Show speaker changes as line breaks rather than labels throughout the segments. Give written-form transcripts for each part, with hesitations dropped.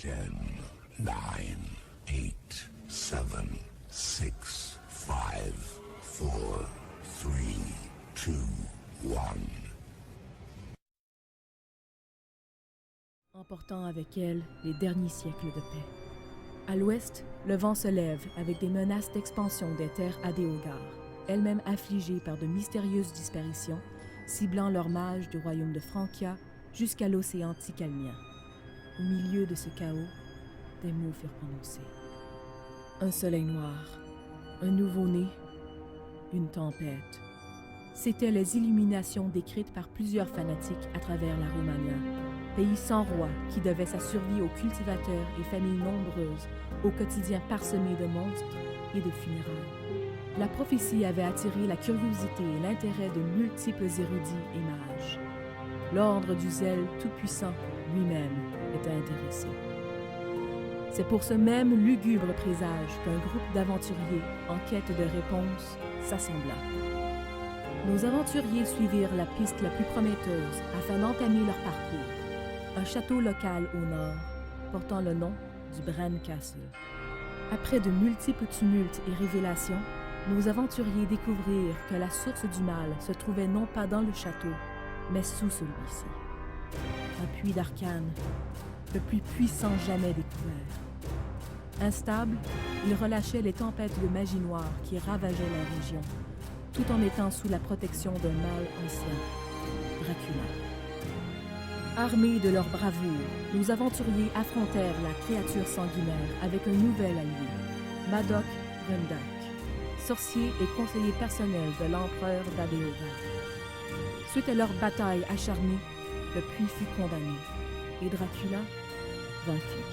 10, 9, 8, 7, 6, 5, 4, 3, 2, 1.
Emportant avec elle les derniers siècles de paix. À l'ouest, le vent se lève avec des menaces d'expansion des terres Adéogar, elles-mêmes affligées par de mystérieuses disparitions, ciblant leurs mages du royaume de Frankia jusqu'à l'océan Ticalmien. Au milieu de ce chaos, des mots furent prononcés. Un soleil noir, un nouveau-né, une tempête. C'étaient les illuminations décrites par plusieurs fanatiques à travers la Romagna, pays sans roi qui devait sa survie aux cultivateurs et familles nombreuses, au quotidien parsemé de monstres et de funérailles. La prophétie avait attiré la curiosité et l'intérêt de multiples érudits et mages. L'ordre du zèle tout-puissant lui-même était intéressé. C'est pour ce même lugubre présage qu'un groupe d'aventuriers en quête de réponses s'assembla. Nos aventuriers suivirent la piste la plus prometteuse afin d'entamer leur parcours. Un château local au nord, portant le nom du Bran Castle. Après de multiples tumultes et révélations, nos aventuriers découvrirent que la source du mal se trouvait non pas dans le château, mais sous celui-ci. Un puits d'arcane, le plus puissant jamais découvert. Instable, il relâchait les tempêtes de magie noire qui ravageaient la région, tout en étant sous la protection d'un mal ancien, Dracula. Armés de leur bravoure, nos aventuriers affrontèrent la créature sanguinaire avec un nouvel allié, Madoc Rundak, sorcier et conseiller personnel de l'empereur d'Adéogar. Suite à leur bataille acharnée, le puits fut condamné et Dracula vaincu.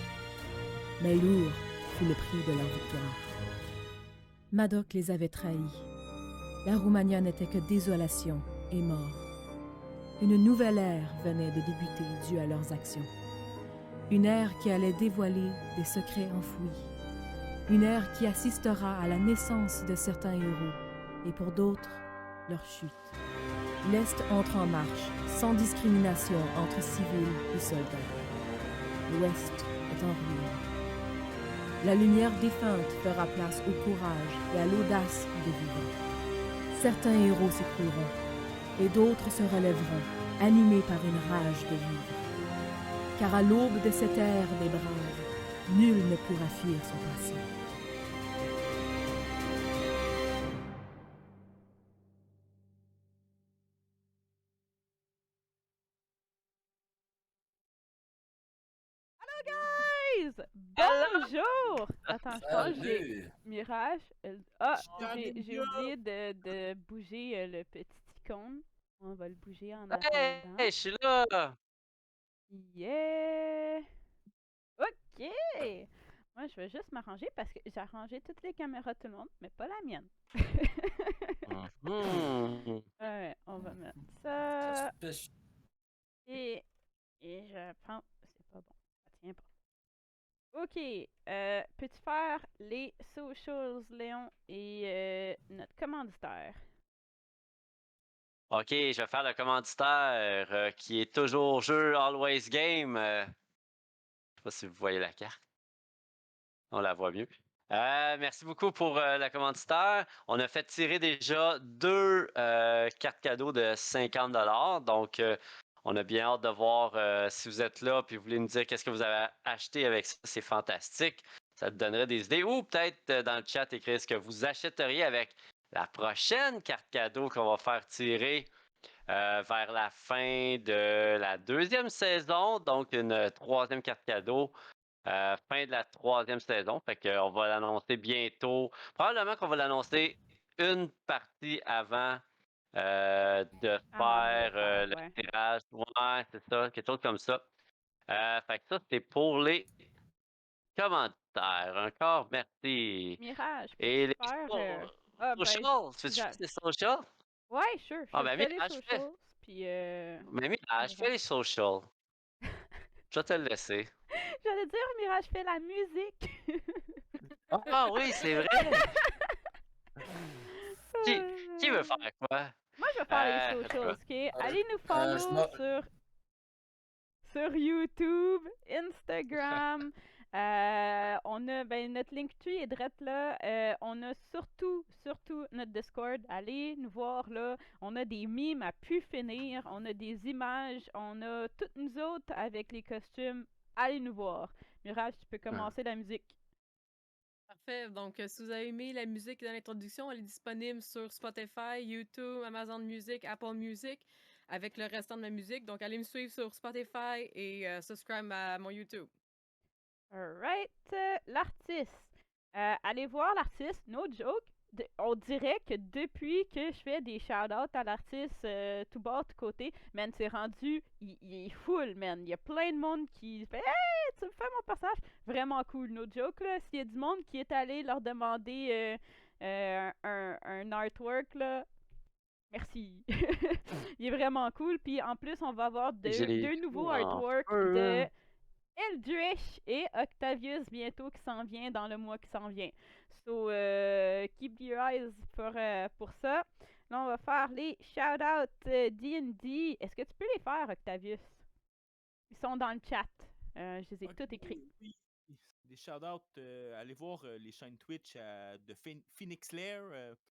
Mais lourd fut le prix de leur victoire. Madoc les avait trahis. La Romagna n'était que désolation et mort. Une nouvelle ère venait de débuter due à leurs actions. Une ère qui allait dévoiler des secrets enfouis. Une ère qui assistera à la naissance de certains héros et pour d'autres, leur chute. L'Est entre en marche, sans discrimination entre civils et soldats. L'Ouest est en ruine. La lumière défunte fera place au courage et à l'audace des vivants. Certains héros s'écrouleront et d'autres se relèveront, animés par une rage de vivre. Car à l'aube de cette ère des braves, nul ne pourra fuir son passé.
Guys! Bonjour! Attends, je pense que j'ai Mirage. J'ai oublié de bouger le petit icône. On va le bouger en attendant.
Hey, je suis là!
Yeah! Ok! Moi, je vais juste m'arranger parce que j'ai arrangé toutes les caméras de tout le monde, mais pas la mienne.
Mhm.
Ouais, on va mettre ça. Et je pense. C'est pas bon. Ça tient pas. Ok, peux-tu faire les socials, Léon, et notre commanditaire?
Ok, je vais faire le commanditaire qui est toujours jeu Always Game. Je sais pas si vous voyez la carte. On la voit mieux. Merci beaucoup pour la commanditaire. On a fait tirer déjà 2 cartes cadeaux de 50$. Donc, on a bien hâte de voir si vous êtes là et vous voulez nous dire qu'est-ce que vous avez acheté avec ça. C'est fantastique. Ça te donnerait des idées. Ou peut-être dans le chat, écrire ce que vous achèteriez avec la prochaine carte cadeau qu'on va faire tirer vers la fin de la 2e saison. Donc, une 3e carte cadeau. Fin de la 3e saison. Fait qu'on va l'annoncer bientôt. Probablement qu'on va l'annoncer une partie avant de faire le
Ouais.
tirage. Ouais, c'est ça, quelque chose comme ça. Fait que ça, c'est pour les commentaires. Encore merci.
Mirage,
Et
peux-tu
les
faire. Ah, ben,
socials, tu fais les socials?
ouais, sure,
Ah,
je
ben,
fais les
Mirage, fais.
socials, puis
Mais Mirage, fais
Mirage.
les socials. Je vais te le laisser.
J'allais dire, Mirage fait la musique!
Ah oui, c'est vrai! Qui, qui veut faire quoi?
Moi, je vais faire les
En tout cas.
socials, ok? Allez nous follow sur YouTube, Instagram. On a notre Linktree est drette là. On a surtout notre Discord. Allez nous voir là. On a des mimes à pu finir. On a des images. On a toutes nous autres avec les costumes. Allez nous voir. Mirage, tu peux commencer la musique.
Parfait. Donc, si vous avez aimé la musique dans l'introduction, elle est disponible sur Spotify, YouTube, Amazon Music, Apple Music, avec le restant de ma musique. Donc, allez me suivre sur Spotify et subscribe à mon YouTube.
Alright. L'artiste. Allez voir l'artiste, no joke. On dirait que depuis que je fais des shout-outs à l'artiste tout bas, tout côté, man, c'est rendu, il est full, man. Il y a plein de monde qui fait « Hey, tu me fais mon personnage? » Vraiment cool, no joke, là. S'il y a du monde qui est allé leur demander un artwork, là, merci. Il est vraiment cool. Puis en plus, on va avoir deux nouveaux artworks de Eldritch et Octavius bientôt qui s'en vient dans le mois qui s'en vient. So, keep your eyes pour ça. Là, on va faire les shout-outs D&D. Est-ce que tu peux les faire, Octavius? Ils sont dans le chat. Je les ai tous écrits.
Oui, des shout-outs. Allez voir les chaînes Twitch de Phoenix Lair,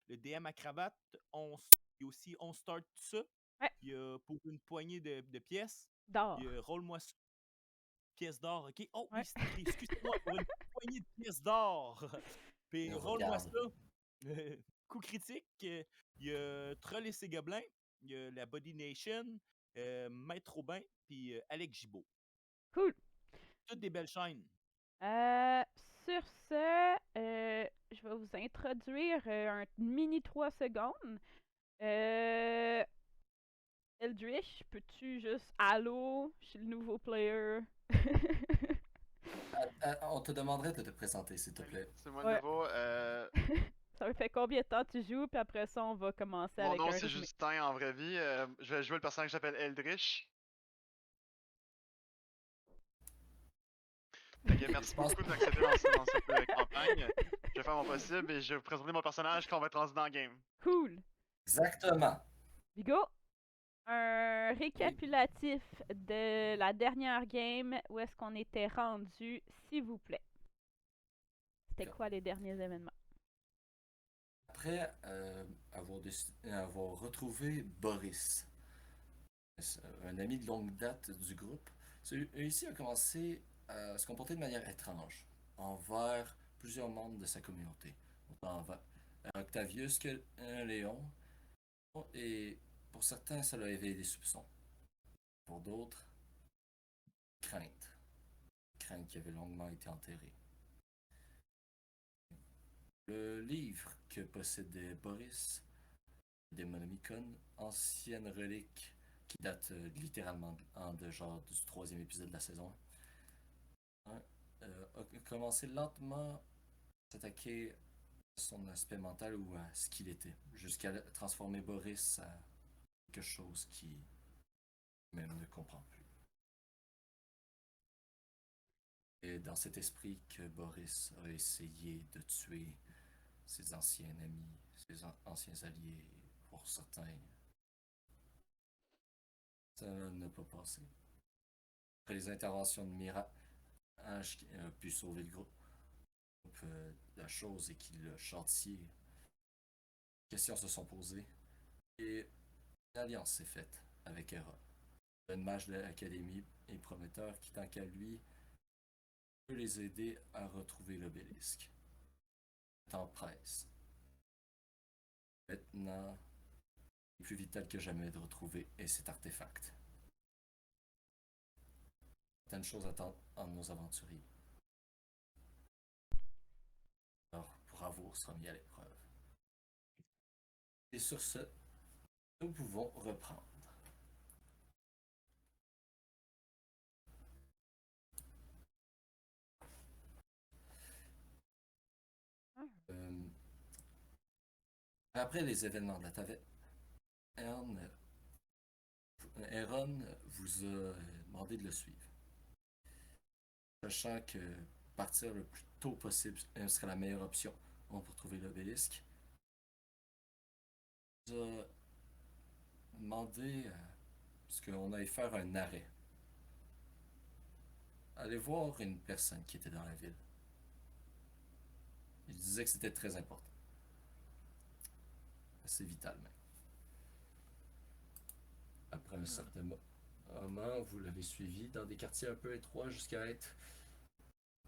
le DM à cravate. Il y a aussi On Start tout ça.
Ouais.
Il y a pour une poignée de pièces.
D'or.
Il y a Roll-moi ça. Pièces d'or, ok? Oh,
Ouais.
oui, c'est écrit. Excusez-moi, pour une poignée de pièces d'or. Puis Roll-moi ça. Coup critique. Il y a Troll et ses gobelins. Il y a la Body Nation. Maître Aubin. Puis Alex Gibault.
Cool.
Toutes des belles chaînes.
Sur ce, je vais vous introduire un mini 3 secondes. Eldritch, peux-tu juste allô, je suis le nouveau player.
On te demanderait de te présenter, s'il te plaît.
C'est moi
Ouais.
le nouveau.
Ça me fait combien de temps tu joues, puis après ça, on va commencer
Mon
avec un
nom c'est
résumé.
Justin en vraie vie. Je vais jouer le personnage qui s'appelle Eldritch. Fait que merci beaucoup d'accepter dans cette campagne. Je vais faire mon possible et je vais vous présenter mon personnage quand on va être rendu dans le game.
Cool.
Exactement.
Bigo, un récapitulatif de la dernière game, où est-ce qu'on était rendu, s'il vous plaît. C'était quoi les derniers événements?
Après avoir retrouvé Boris, un ami de longue date du groupe, celui-ci a commencé à se comporter de manière étrange envers plusieurs membres de sa communauté, autant envers Octavius que Léon, et pour certains, ça leur a éveillé des soupçons. Pour d'autres, crainte qui avait longuement été enterrée. Le livre que possédait Boris, Demonomicon, ancienne relique qui date littéralement de genre du 3e épisode de la saison 1, a commencé lentement à s'attaquer à son aspect mental ou à ce qu'il était, jusqu'à transformer Boris à quelque chose qui même ne comprend plus. Et dans cet esprit que Boris a essayé de tuer ses anciens amis, ses anciens alliés, pour certains, ça n'a pas passé. Après les interventions de Mirage qui a pu sauver le groupe, la chose et qu'il l'a châtié, les questions se sont posées et une alliance s'est faite avec Hera. Un mage de l'Académie et prometteur qui, tant qu'à lui, peut les aider à retrouver l'obélisque. Le temps presse. Maintenant, il est plus vital que jamais de retrouver cet artefact. Certaines choses attendent en nos aventuriers. Alors, bravo sera mis à l'épreuve. Et sur ce, nous pouvons reprendre. Après les événements de la taverne, Aaron vous a demandé de le suivre. Sachant que partir le plus tôt possible serait la meilleure option pour trouver l'obélisque. Il vous a demandé qu'on aille faire un arrêt aller voir une personne qui était dans la ville. Il disait que c'était très important. C'est vital même. Après un certain moment, vous l'avez suivi dans des quartiers un peu étroits jusqu'à être,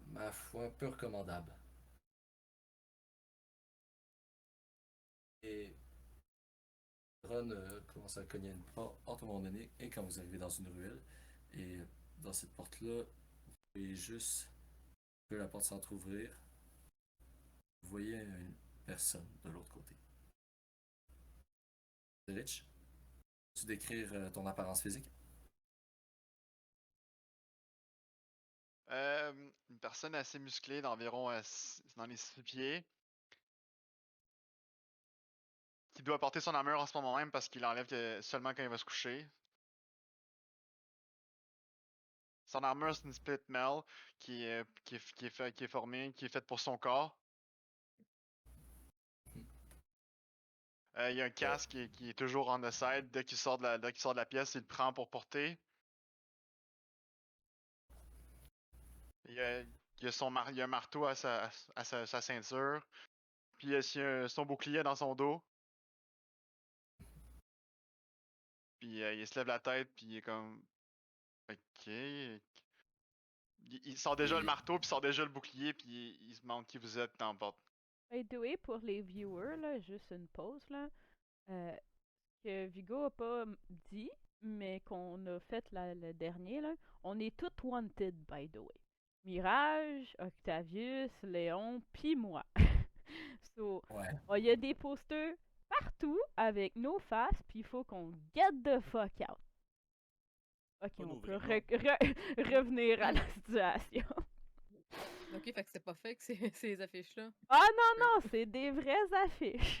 ma foi, peu recommandable. Et Ron commence à cogner une porte à un moment donné, et quand vous arrivez dans une ruelle, et dans cette porte-là, vous voyez juste que la porte s'entrouvrir. Vous voyez une personne de l'autre côté. Rich, peux-tu décrire ton apparence physique?
Une personne assez musclée d'environ dans les 6 pieds. Qui doit porter son armure en ce moment même parce qu'il enlève seulement quand il va se coucher. Son armure, c'est une split mail qui est formée, qui est faite pour son corps. Il y a un casque qui est toujours on the side. Dès qu'il sort de la pièce, il le prend pour porter. Il y a un marteau à sa ceinture. Puis il y a son bouclier dans son dos. Puis il se lève la tête, puis il est comme... Ok. Il sort déjà le marteau, puis il sort déjà le bouclier, puis il se demande qui vous êtes dans la porte.
By the way, pour les viewers, là, juste une pause, là. Que Vigo a pas dit, mais qu'on a fait le dernier, là. On est tous wanted, by the way. Mirage, Octavius, Léon, puis moi. So,
Ouais.
il y a des posters partout avec nos faces, puis il faut qu'on get the fuck out. Ok,
Pas
on
nos
peut
vrais
revenir à la situation.
Ok, fait que c'est pas fait que ces affiches-là.
Ah non, c'est des vraies affiches.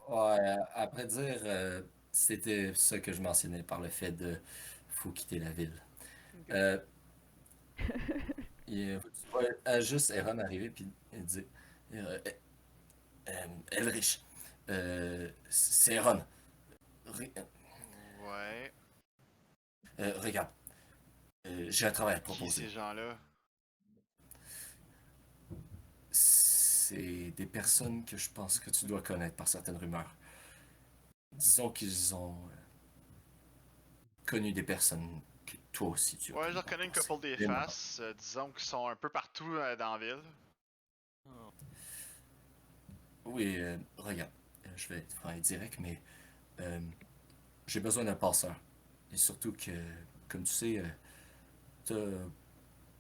Ouais, après dire, c'était ça que je mentionnais par le fait de faut quitter la ville. Euh, tu vois juste Aaron arriver puis il dit Elrich, c'est Aaron.
Ouais.
Regarde, j'ai un travail à te
Qui
proposer.
ces gens-là?
C'est des personnes que je pense que tu dois connaître par certaines rumeurs. Disons qu'ils ont connu des personnes que toi aussi tu as
Ouais,
connues
je
dans
reconnais
le
une
passé.
couple des
Des moments.
faces. Disons qu'ils sont un peu partout dans la ville.
Oui, regarde, je vais être direct, mais j'ai besoin d'un passeur. Et surtout que, comme tu sais, t'as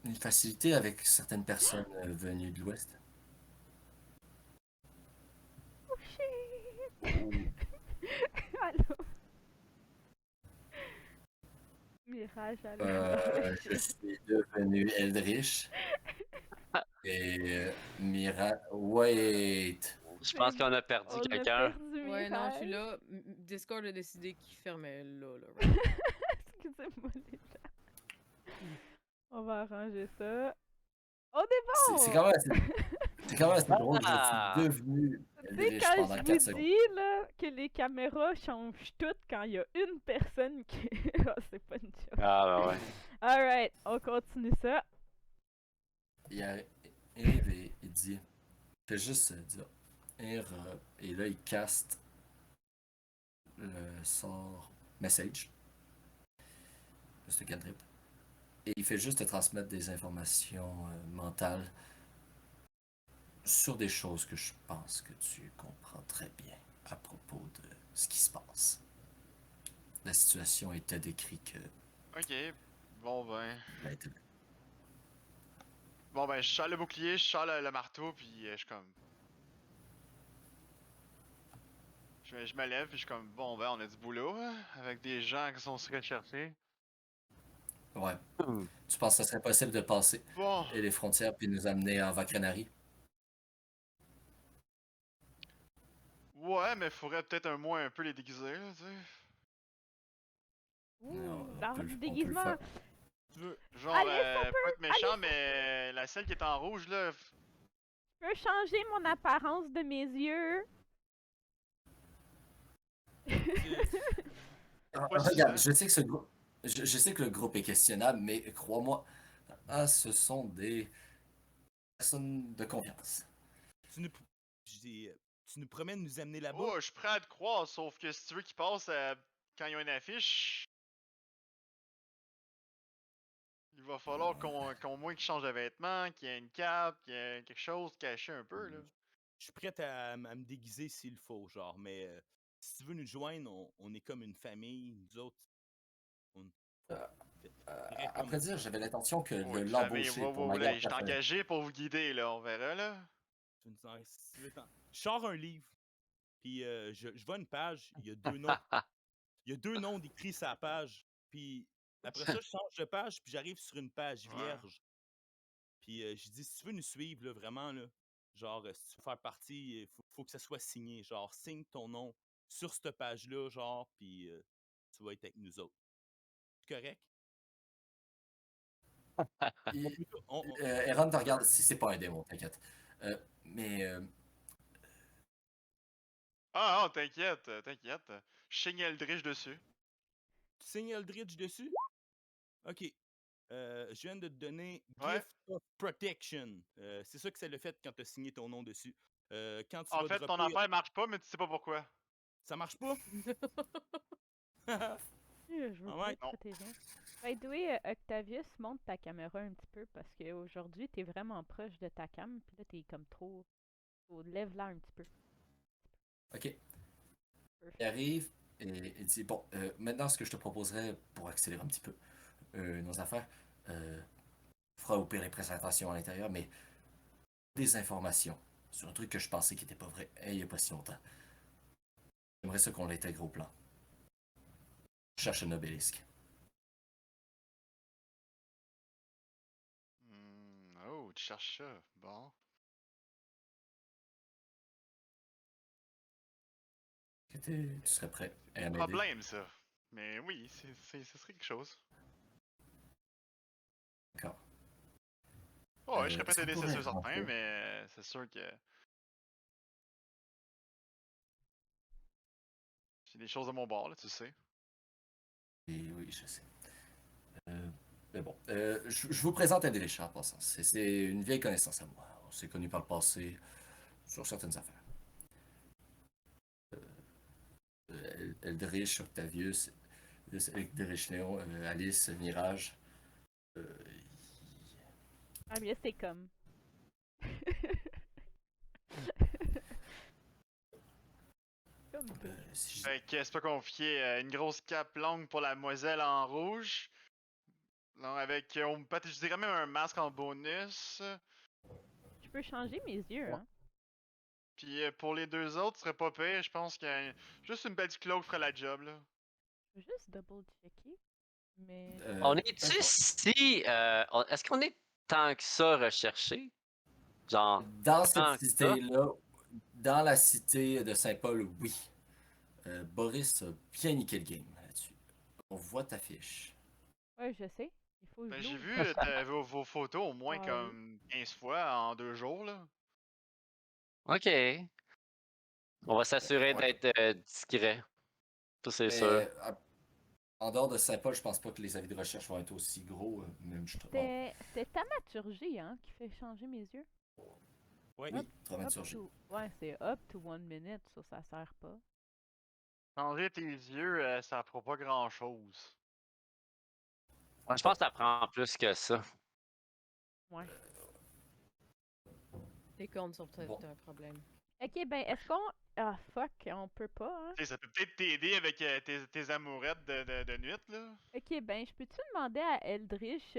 une facilité avec certaines personnes venues de l'Ouest.
Oh shit! Allô? Mirage, allô?
Je suis devenu Eldritch. Et Wait!
Je pense qu'on a perdu
On a
quelqu'un.
perdu
Ouais, non, je suis
Mirage.
là. Discord a décidé qu'il fermait là.
Excusez-moi les gens. On va arranger ça. On est bon!
C'est quand même assez drôle, je
Ah!
suis devenu
Tu sais,
Eldritch
quand
pendant
je
4
vous
secondes.
dis là, que les caméras changent toutes quand il y a une personne qui... oh, c'est pas une joke.
Ah, ben ouais.
Alright, on continue ça.
Il arrive et il dit, il fait juste dire, et là il caste le sort message, juste le cantrip, et il fait juste te transmettre des informations mentales sur des choses que je pense que tu comprends très bien à propos de ce qui se passe. La situation était décrite que...
Ok. Bon ben.
elle a été-
Bon ben, je sors le bouclier, je sors le marteau, puis je suis comme... Je me lève, puis je suis comme, bon ben, on a du boulot, hein, avec des gens qui sont recherchés.
Ouais. Tu penses que ce serait possible de passer
Bon.
les frontières puis nous amener en Vacrenary?
Ouais, mais faudrait peut-être un peu les déguiser, là, tu sais.
Non, on
Dans
peut
du
le
déguisement.
faire.
Tu veux?
Genre,
Allez, ça
pas être méchant,
allez,
mais la celle qui est en rouge, là...
Je peux changer mon apparence de mes yeux.
pas
Regarde,
suffisant.
je sais que ce groupe... je sais que le groupe est questionnable, mais crois-moi, ce sont des personnes de confiance.
Tu nous, je dis, tu nous promets de nous amener là-bas?
Oh, je suis prêt à te croire, sauf que si tu veux qu'ils passent quand il y a une affiche, il va falloir qu'au moins qu'ils changent de vêtements, qu'il y ait une cape, qu'il y ait quelque chose caché un peu, là.
Je suis prêt à me déguiser s'il faut, genre, mais si tu veux nous joindre, on est comme une famille, nous autres. On...
Après dire, j'avais l'intention que
Oh,
de
une famille,
l'embaucher pour ma
je
garde
t'ai
personnelle.
engagé pour vous guider, là, on verra, là.
Je sors un livre, puis je vois une page, il y a 2 noms. Il y a 2 noms décrits sur la page, puis après ça, je change de page, puis j'arrive sur une page
Ouais.
vierge. Puis je dis, si tu veux nous suivre, là, vraiment, là, genre, si tu veux faire partie, il faut que ça soit signé. Genre, signe ton nom sur cette page-là, genre, puis tu vas être avec nous autres. C'est correct?
Aaron te regarde, si c'est pas un démon, t'inquiète. Mais
Ah non, t'inquiète. Je signe Eldridge dessus.
Tu signes Eldridge dessus? OK. Je viens de te donner
Ouais.
Gift of Protection. C'est ça que ça le fait quand tu as signé ton nom dessus. Quand tu
En
vas
fait, ton
dropper...
affaire marche pas, mais tu sais pas pourquoi.
Ça marche pas?
Je veux
Ah
pas
ouais?
être protégé. By the way, Octavius, monte ta caméra un petit peu parce qu'aujourd'hui, t'es vraiment proche de ta cam, puis là, t'es comme trop. Lève-la un petit peu.
ok. Il arrive et il dit bon, maintenant ce que je te proposerais pour accélérer un petit peu nos affaires, fera au pire les présentations à l'intérieur, mais des informations sur un truc que je pensais qui était pas vrai il y a pas si longtemps. J'aimerais ça qu'on l'intègre au plan. Je cherche un obélisque.
Oh, tu cherches ça. Bon.
Tu serais prêt à m'aider?
Problème, ça. Mais oui, ce serait quelque chose.
D'accord.
Oh, ouais, je serais prêt à
est-ce qu'on
t'aider, c'est
pourrait
sûr, certain,
rentrer?
mais c'est sûr que. J'ai des choses à mon bord, là, tu sais.
Et oui, je sais. Mais bon, je vous présente Adélécha en passant. C'est une vieille connaissance à moi. On s'est connus par le passé sur certaines affaires. Eldritch, Octavius, Eldritch Léon, Alice, Mirage.
Ah, mais là, c'est comme. Comme que-
Si je-
Fait que c'est pas confié. Une grosse cape longue pour la moiselle en rouge. Non, avec, je dirais même un masque en bonus.
Je peux changer mes yeux, hein.
Puis pour les 2 autres, ce serait pas pire. Je pense que juste une petite cloak ferait la job, là.
Je veux juste double-checker. Mais.
On est-tu si. Est-ce qu'on est tant que ça recherché? Genre.
Dans
tant
cette
que ça?
cité-là, dans la cité de Saint-Paul, oui. Boris a bien niqué le game là-dessus. On voit ta fiche.
Ouais, je sais. Il faut que
Ben,
je
j'ai
l'ouvre.
vu vos photos au moins
Ah oui.
comme 15 fois en 2 jours, là.
Ok. On va s'assurer
Ouais.
d'être discret. Ça, c'est sûr.
Mais en dehors de Saint-Paul, je pense pas que les avis de recherche vont être aussi gros. Même je bon.
C'est Thaumaturgie, hein, qui fait changer mes yeux.
Ouais.
Oui, dramaturgie.
Ouais, c'est up to 1 minute, ça sert pas.
Changer tes yeux, ça fera pas grand chose.
Je pense que ça prend plus que ça.
Ouais.
Tes cornes sont peut-être
Bon.
un problème.
Ok, ben, est-ce qu'on. Ah, fuck, on peut pas, hein.
Tu sais, ça peut peut-être t'aider avec tes amourettes de nuit, là.
Ok, ben, je peux-tu demander à Eldritch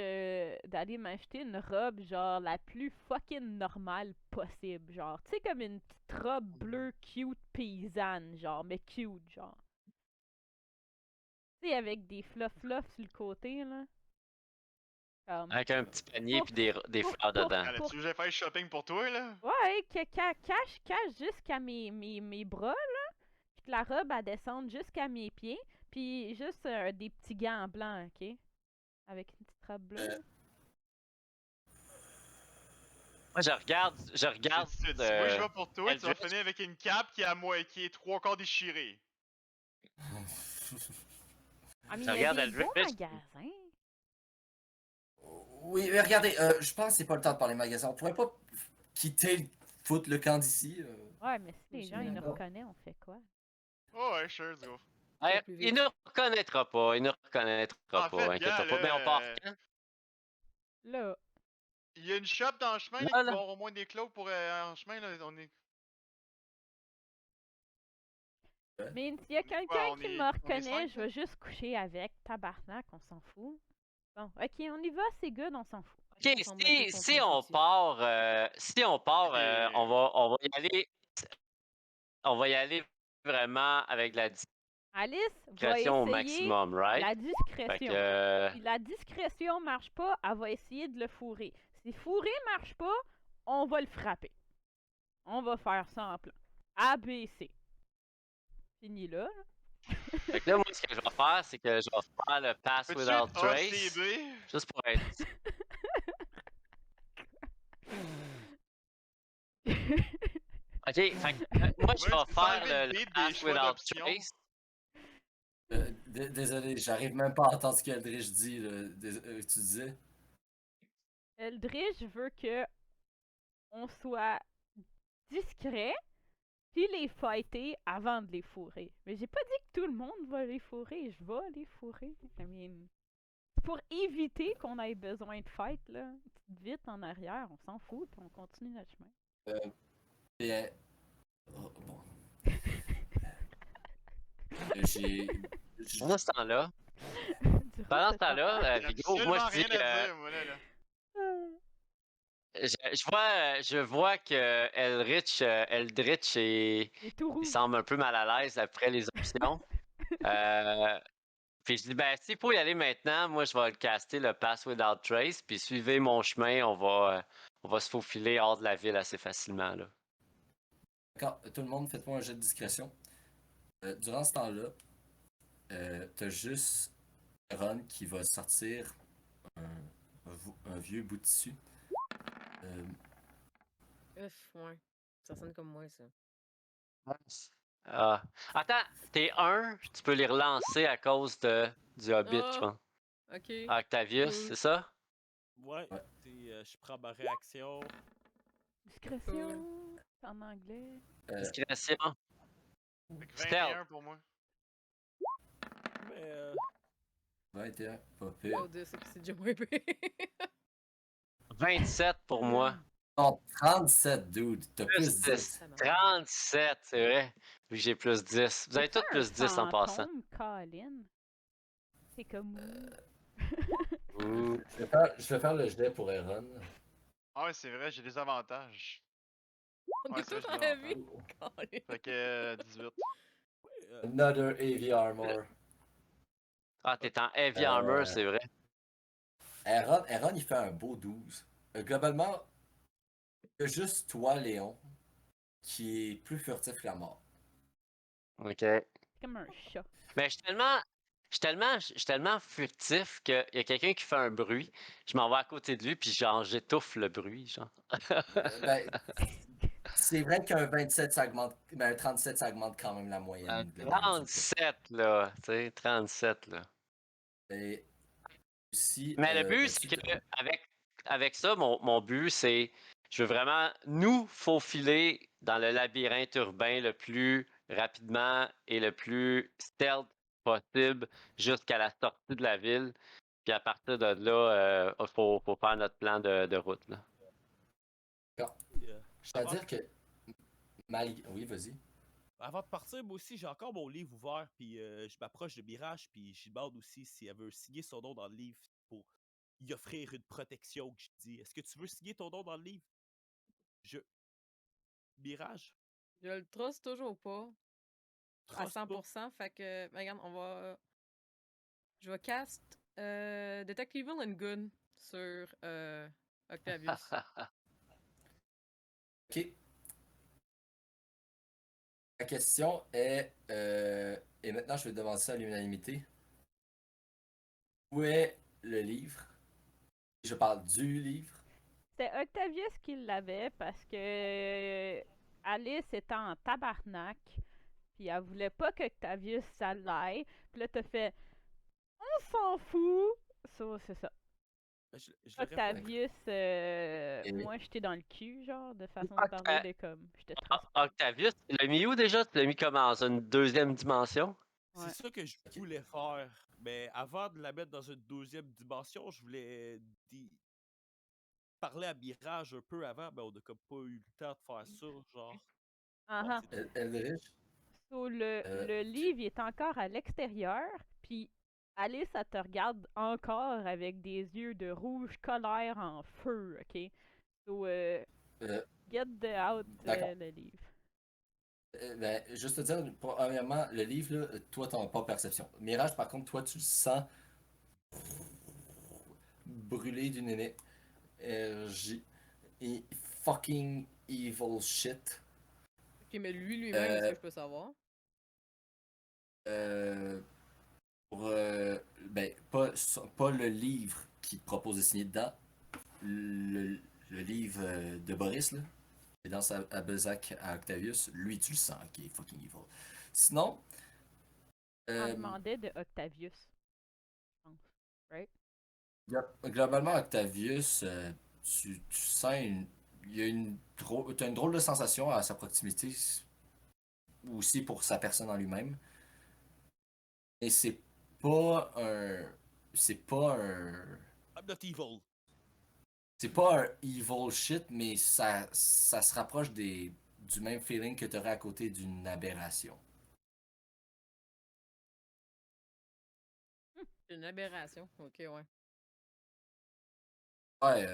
d'aller m'acheter une robe, genre, la plus fucking normale possible? Genre, tu sais, comme une petite robe bleue cute paysanne, genre, mais cute, genre. Tu sais, avec des fluff-fluff sur le côté, là. Comme.
Avec un petit panier
Pour-
puis des fleurs dedans.
Allez, tu veux que j'aille faire le shopping pour toi, là?
Ouais, cache jusqu'à mes bras, là. Puis que la robe, elle descende jusqu'à mes pieds. Puis juste des petits gants blancs, ok? Avec une petite robe bleue. là.
Moi, je regarde.
Tu dis, moi, je vais pour toi, tu vas
Eldritch.
finir avec une cape qui est 3 quarts déchirée.
Ah, mais
Je
il y a
regarde
des beaux
Eldritch.
magasins.
Oui, mais regardez, je pense que c'est pas le temps de parler magasin. On pourrait pas foutre le camp d'ici.
Ouais, mais si
Oui,
les
je
gens
suis
ils nous
d'accord.
reconnaissent, on fait quoi?
Oh, ouais, sure, let's go.
Hey,
plus
il
vite.
ne reconnaîtra pas, il ne reconnaîtra
En
pas,
fait,
inquiète
gars,
pas. Mais on part quand?
Là,
il y a une shop dans le chemin là,
Là,
qui va
là.
avoir au moins des clous pour en chemin. Là, on est.
mais s'il y a
Ouais,
quelqu'un
on
qui
est-
me
on est
reconnaît,
cinq,
je
là.
vais juste coucher avec. Tabarnak, on s'en fout. Bon, ok, on y va, c'est good, on s'en fout.
Ok,
On semble tous sont
si on
intuitifs.
part,
Ok.
on va y aller, on va y aller vraiment avec la
Alice va
discrétion au
essayer
maximum, right?
la
Fait que,
discrétion. Si la discrétion marche pas, elle va essayer de le fourrer. Si fourrer marche pas, on va le frapper. On va faire ça en plan. A, B, C. Fini là.
fait que là, moi, ce que je vais faire, c'est que je vais faire le pass
Peux-tu
without
être A, C,
trace,
B?
juste pour être. Ok, fait que, moi, je
Ouais,
vais
c'est
faire
enlever le
le
beat des
pass
choix
without
d'options.
trace.
Désolé, j'arrive même pas à entendre ce qu'Eldridge dit. Là. Tu disais?
Eldridge veut que on soit discret puis les fighter avant de les fourrer. Mais j'ai pas dit que tout le monde va les fourrer. Je vais les fourrer. I mean, pour éviter qu'on ait besoin de fight, là, une petite vite en arrière, on s'en fout puis on continue notre chemin.
Bien. Oh, bon. J'ai.
Pendant ce temps-là,
Durant
pendant ce
cette
temps-là,
affaire.
J'ai
Vigo, moi,
absolument
je dis,
rien à dire, moi, là.
je vois que Eldritch
Il est tout
il
rouge.
semble un peu mal à l'aise après les options. Puis je dis, ben, s'il faut y aller maintenant, moi, je vais le caster le Pass Without Trace, puis suivez mon chemin, on va se faufiler hors de la ville assez facilement, là.
D'accord, tout le monde, faites-moi un jet de discrétion. Durant ce temps-là, t'as juste Ron qui va sortir un vieux bout de tissu.
Ouais. Ça sonne comme moi, ça.
Ah. Attends, t'es un, tu peux les relancer à cause du Hobbit, je
Ah!
pense.
Ok.
Octavius,
Cool.
c'est ça?
Ouais,
Ouais.
je prends ma réaction.
Discrétion. C'est en anglais.
Discrétion.
Fait que
Stealth.
21 pour moi.
Mais
21, pas pire.
Oh, c'est déjà moins pire.
27 pour moi.
Non, 37, dude. T'as plus 10.
Ça marche.
37, c'est vrai. Vu que j'ai plus 10. Vous avez tous plus 10 en passant.
Colin. C'est comme.
Ouh.
Je vais faire le jet pour Aaron.
Ah ouais, c'est vrai, j'ai des avantages.
On
Ouais,
est
c'est
tous
vrai,
dans
j'ai
la
des
vie.
avantages.
Calé.
Fait que 18.
Another AV Armor.
Ah, t'es en heavy armor, c'est vrai.
Aaron, il fait un beau 12. Globalement, il y a juste toi, Léon, qui est plus furtif que la mort.
Ok.
C'est comme un chat.
Mais je suis tellement furtif qu'il y a quelqu'un qui fait un bruit. Je m'en vais à côté de lui, puis genre, j'étouffe le bruit, genre.
Ben, c'est vrai qu'un 27, ça augmente. Ben, un 37, ça augmente quand même la moyenne. globalement du
37, là. Tu sais, 37, là.
coup. Et aussi,
Mais le but,
ben,
c'est que avec ça, mon but, c'est je veux vraiment nous faufiler dans le labyrinthe urbain le plus rapidement et le plus stealth possible jusqu'à la sortie de la ville. Puis à partir de là, faut faire notre plan de route. Là.
c'est-à-dire que. Oui, vas-y.
avant de partir, moi aussi, j'ai encore mon livre ouvert, puis je m'approche de Mirage, puis je lui demande aussi si elle veut signer son nom dans le livre pour y offrir une protection que je dis. Est-ce que tu veux signer ton nom dans le livre? Mirage?
Je le trust toujours pas. À
Trust pas.
100%. Fait que, regarde, on va. Je vais cast Detect Evil and Good sur Octavius.
Ok. La question est. Et maintenant, je vais demander ça à l'unanimité. Où est le livre? Je parle du livre.
C'est Octavius qui l'avait parce que Alice était en tabarnak. Puis elle voulait pas que Octavius ça l'aille. Puis là, t'as fait On s'en fout. So, c'est ça.
Je le répète.
Octavius, moi, j'étais dans le cul, genre, de façon de parler, de comme, je te trace.
Octavius, tu l'as mis où déjà? Tu l'as mis comme dans une deuxième dimension?
Ouais.
C'est ça que je voulais faire. Mais avant de la mettre dans une deuxième dimension, je voulais parler à Mirage un peu avant, mais on n'a comme pas eu le temps de faire ça, genre.
Ah
Eldritch?
So, le livre il est encore à l'extérieur, puis Alice, elle te regarde encore avec des yeux de rouge colère en feu, ok? So, get out
D'accord.
le livre.
Ben, juste te dire, premièrement, le livre, là, toi, t'en as pas perception. Mirage, par contre, toi, tu le sens brûler d'une énergie et fucking evil shit.
Ok, mais lui-même, est-ce que je peux savoir?
Ben, pas le livre qu'il te propose de signer dedans, le livre de Boris, là, qui est dans à Bezac à Octavius, lui, tu le sens, qui est fucking evil. Sinon,
On demandait de Octavius, je pense. Right?
globalement, Octavius, tu sens t'as une drôle de sensation à sa proximité, ou aussi pour sa personne en lui-même. Et c'est pas un. C'est pas un.
I'm not evil.
C'est pas un evil shit, mais ça se rapproche du même feeling que t'aurais à côté d'une aberration.
C'est une aberration. Ok, ouais.
Ouais,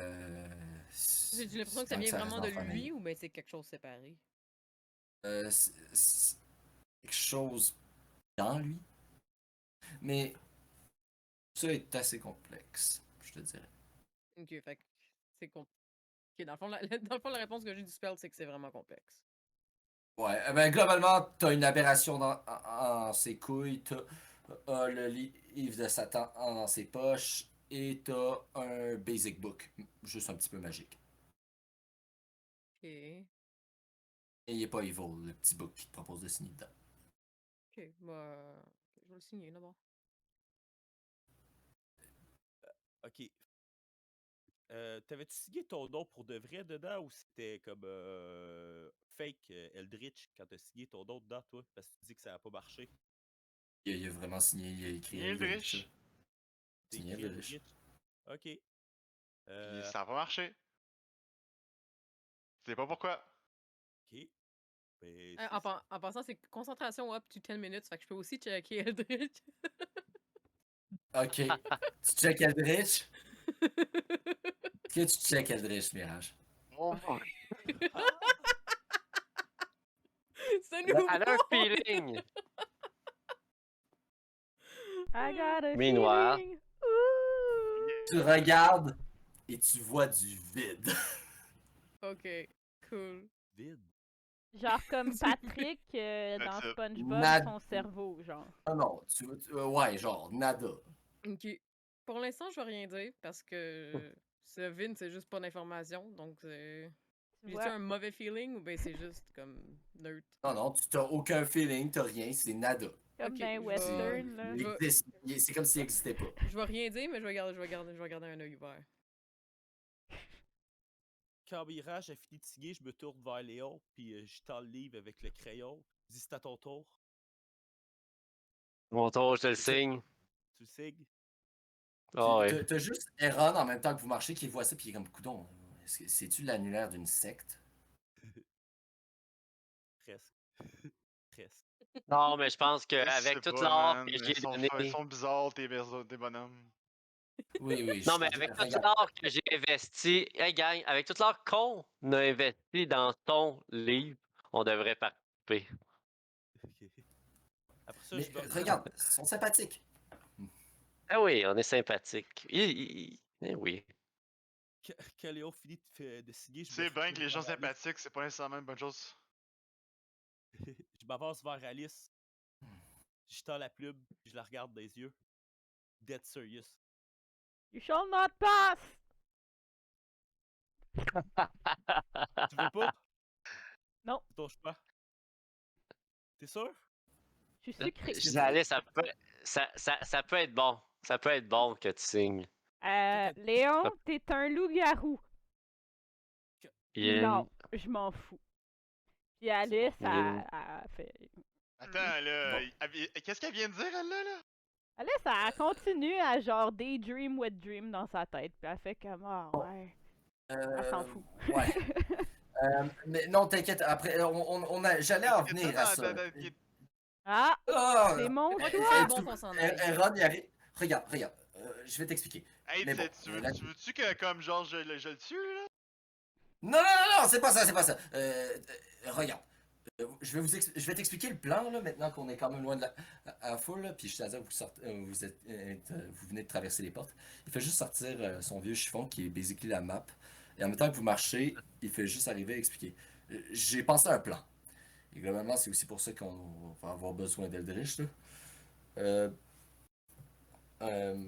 J'ai l'impression que ça
tant
vient
reste
vraiment
dans
de
la famille.
lui ou bien c'est quelque chose séparé?
C'est quelque chose dans lui. Mais ça est assez complexe, je te dirais.
Ok, fait que c'est compliqué. Ok, dans le fond, la réponse que j'ai du spell, c'est que c'est vraiment complexe.
Ouais, ben globalement, t'as une aberration en ses couilles, t'as le livre de Satan dans ses poches, et t'as un basic book, juste un petit peu magique.
Ok.
Et il est pas evil, le petit book qui te propose de signer dedans.
Ok, bah. Je vais le signer d'abord.
Ok. T'avais-tu signé ton nom pour de vrai dedans ou c'était comme fake Eldritch quand t'as signé ton nom dedans, toi? Parce que tu dis que ça a pas marché.
Il a vraiment signé, il a écrit
Eldritch.
Eldritch.
T'as
Signé
écrit
Eldritch.
Eldritch. Ok.
Puis ça a pas marché. Je sais pas pourquoi.
Ok. Ben,
En passant, c'est concentration up to 10 minutes, fait que je peux aussi checker Eldritch.
Ok. Tu check Eldritch? Est-ce que tu check Eldritch, Mirage?
Oh my.
C'est nouveau!
Elle a un feeling!
I got a
Meanwhile.
feeling! Ouh!
Tu regardes et tu vois du vide.
Ok, cool.
vide.
Genre comme Patrick dans
That's it.
SpongeBob,
Nad-
son cerveau, genre.
Ah non, ouais, genre, nada.
Ok. Pour l'instant, je vais rien dire parce que ce vin, c'est juste pas d'information. Donc,
Tu
j'ai-tu
vois,
un mauvais feeling ou bien c'est juste comme neutre?
Non, non, tu t'as aucun feeling, t'as rien, c'est nada.
comme
Ok,
dans
je vais-
Western, là.
C'est comme s'il n'existait pas.
Je vais rien dire, mais je vais garder un œil ouvert.
Quand Mirage a fini de signer, je me tourne vers Léon, puis je tends le livre avec le crayon. Je dis, c'est à ton tour.
Mon tour, je te le signe.
Tu le signes?
Ah ouais.
T'as juste Aaron en même temps que vous marchez qui voit ça, puis il est comme, coudon, c'est-tu l'annulaire d'une secte?
Presque. Presque.
Non, mais je pense
Je
qu'avec
sais
tout
pas,
l'art
man.
que j'ai
Ils
donné.
sont bizarres, tes bonhommes.
Oui, oui.
Non, mais avec tout l'art que j'ai investi, hey gang, avec tout l'art qu'on a investi dans ton livre, on devrait participer.
Ok. Après ça,
Mais
je me
regarde, ils sont sympathiques.
Ah oui, on est sympathique. Eh oui.
Quand Léon finit de signer, je me
C'est bien
retourne
que les gens
vers Alice.
sympathiques, c'est pas nécessairement une bonne chose.
Je m'avance vers Alice. Je tends la plume, je la regarde dans les yeux. Dead serious.
You shall not pass!
Tu veux pas?
Non.
Tu touches pas? T'es sûr?
Je suis sucré.
J'allais, ça peut être bon. Ça peut être bon que tu signes.
Léon, t'es un loup-garou.
Il y a
Non, je m'en fous. Puis Alice,
Il y a une-
elle fait.
Attends, là,
Bon.
qu'est-ce qu'elle vient de dire, elle, là?
Alice, elle continue à genre daydream wet dream dans sa tête. Puis elle fait comme, ah ouais. Elle s'en fout.
Ouais. Mais non, t'inquiète, après, j'allais en
C'était
venir
ça
à
dans-
ça.
dans- dans-
Ah,
Ah!
c'est mon
Ouais,
choix.
c'est bon qu'on s'en aille.
Ron, il arrive. Regarde, je vais t'expliquer.
Hey,
Mais bon,
tu veux-tu que, comme, genre, je le tue, là?
Non, non, non, non, c'est pas ça, c'est pas ça. Regarde. Je vais t'expliquer le plan, là, maintenant qu'on est quand même loin de la foule, là, puis je t'ai dit, vous venez de traverser les portes. Il fait juste sortir son vieux chiffon, qui est basically la map, et en même temps que vous marchez, il fait juste arriver à expliquer. J'ai pensé à un plan. Et globalement, c'est aussi pour ça qu'on va avoir besoin d'Eldritch, là. Euh,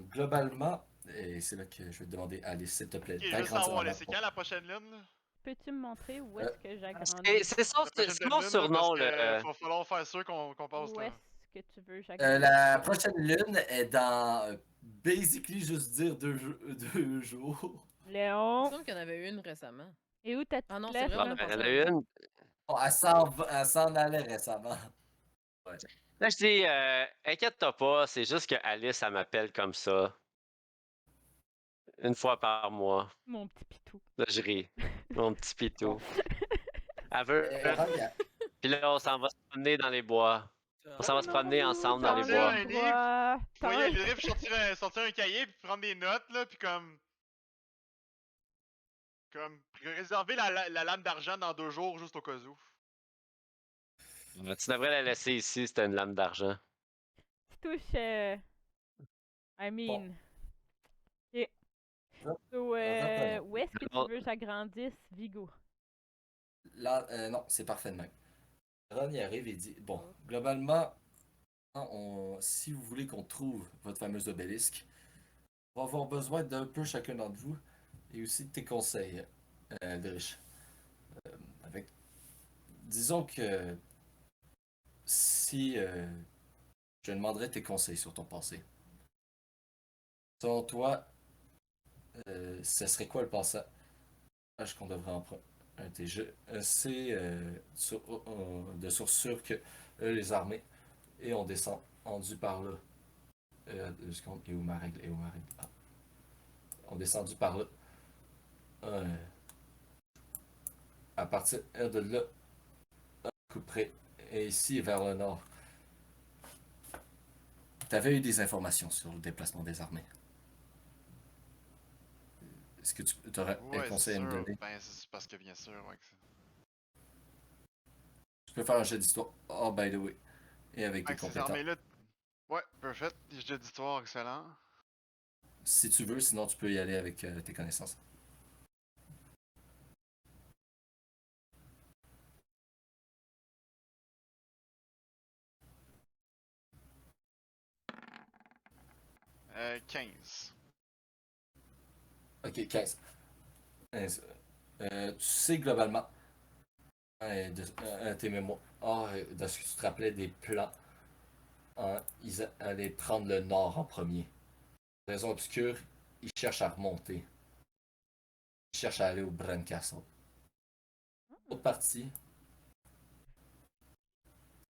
Globalement, et c'est là que je vais te demander, Alice, s'il te plaît,
Ok, je veux
d'agrandir
savoir,
la
là,
map
c'est
pour-
quand la prochaine lune, là?
Peux-tu me montrer où est-ce que
C'est
j'agrandis?
c'est son,
La prochaine
c'est mon
lune, là,
surnom,
parce que
le.
va falloir faire sûr qu'on passe,
Où
là.
est-ce que tu veux j'agrandisse?
La prochaine lune est dans basically juste dire 2 jours.
Il me
Léon,
semble qu'il y en avait une récemment.
et où ta petite
Ah non, c'est
lettre,
vrai,
là?
on a
Il y en
passé
a
à
une.
Oh, elle s'en allait récemment. Ouais.
Là, je dis, inquiète-toi pas, c'est juste que Alice, elle m'appelle comme ça. Une fois par mois.
Mon petit pitou.
Là, je ris. Mon petit pitou. Elle veut.
Ron,
Puis là, on s'en va se promener dans les bois. On s'en va se promener ensemble dans les
Sortir
bois.
un livre. Vous voyez, le livre, sortir un cahier, puis prendre des notes, là, puis comme réserver la lame d'argent dans 2 jours, juste au cas où.
Tu devrais la laisser ici, c'était une lame d'argent.
Tu touches, I mean. Ok. So,
reprenons.
où est-ce que
Non.
tu veux j'agrandisse Vigo?
Là, non, c'est parfait de même. Ron y arrive et dit, bon, globalement, si vous voulez qu'on trouve votre fameuse obélisque, on va avoir besoin d'un peu chacun d'entre vous et aussi de tes conseils, Eldritch. Avec, disons que si je demanderais tes conseils sur ton passé. Selon toi, ce serait quoi le passage qu'on devrait emprunter? C'est de source sûre que les armées, et on descend endu par là. 2 secondes, et où ma règle? Ah. On descendu par là. À partir de là, un coup près, et ici vers le nord. Tu avais eu des informations sur le déplacement des armées. Est-ce que tu aurais un
Ouais,
conseil
c'est
à me
sûr.
donner?
Ben, c'est parce que, bien sûr, ouais.
Tu peux faire un jeu d'histoire. Oh, by the way. Et avec des
Avec ces
compétences.
armées-là. Ouais, parfait. Jeu d'histoire, excellent.
Si tu veux, sinon tu peux y aller avec tes connaissances.
Euh, 15.
Ok, 15. Tu sais globalement, tes mémoires, de ce que tu te rappelais des plans, ils allaient prendre le nord en premier. Raison obscure, ils cherchent à remonter. Ils cherchent à aller au Bran Castle. Autre partie,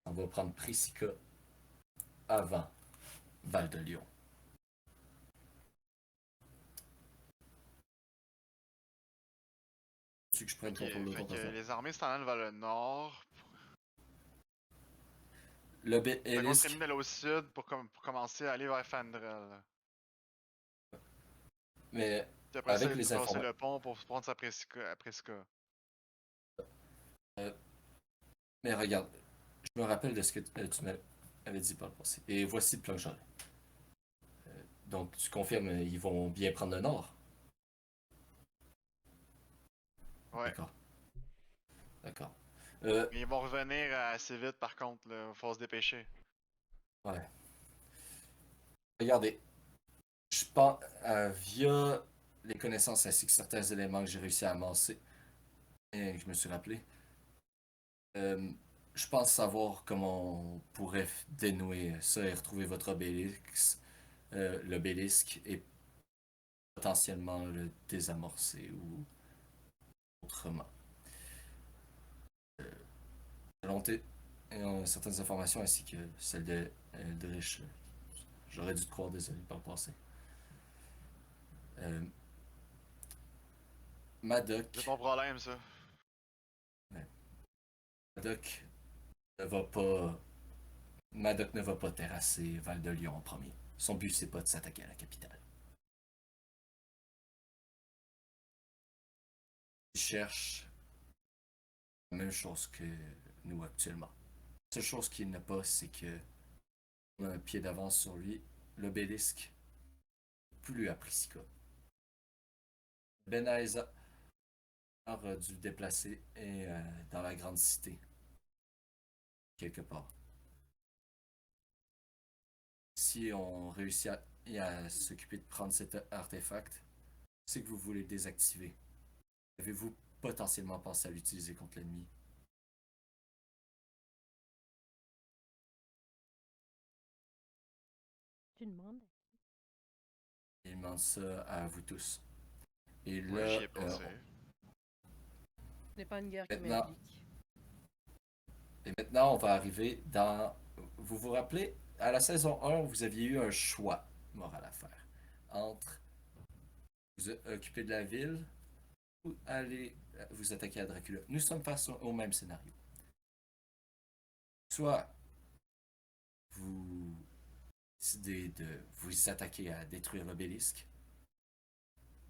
on va prendre Prisika avant Val de Lion. Tu que je prenne
Ok,
contrôle de
fait
ton
que
personnage?
les armées s'en allent vers le nord. Fait qu'on
L'obélisque,
termine au sud pour commencer à aller vers Fandrel.
mais
Puis après ça,
avec les
traverser
informations.
le pont pour se prendre sa Presca.
Mais regarde, je me rappelle de ce que tu m'avais dit par le passé. Et voici le plan que j'aurai. Donc, tu confirmes, ils vont bien prendre le nord?
Ouais.
D'accord. D'accord.
Mais ils vont revenir assez vite par contre, là. Faut se dépêcher.
Ouais. Regardez, je pense, via les connaissances ainsi que certains éléments que j'ai réussi à amasser, et que je me suis rappelé, je pense savoir comment on pourrait dénouer ça et retrouver votre obélisque l'obélisque et potentiellement le désamorcer ou autrement. Selon certaines informations ainsi que celles de Rich, j'aurais dû te croire, désolé par le passé. Madoc.
C'est ton problème, ça.
Madoc ne va pas. Madoc ne va pas terrasser Val-de-Lyon en premier. Son but, c'est pas de s'attaquer à la capitale. Il cherche la même chose que nous actuellement. La seule chose qu'il n'a pas, c'est que on a un pied d'avance sur lui. L'obélisque, plus à Prisca. Benaisa a dû déplacer et dans la grande cité, quelque part. Si on réussit à s'occuper de prendre cet artefact, c'est que vous voulez désactiver. Avez-vous potentiellement pensé à l'utiliser contre l'ennemi?
Tu demandes?
Il demande ça à vous tous. Et
Moi,
là,
j'y ai pensé.
Ce n'est pas une guerre qui
Maintenant-
m'implique.
et maintenant, on va arriver dans... Vous vous rappelez, à la saison 1, vous aviez eu un choix moral à faire. Entre vous occuper de la ville ou aller vous attaquer à Dracula. Nous sommes face au même scénario. Soit vous décidez de vous attaquer à détruire l'obélisque,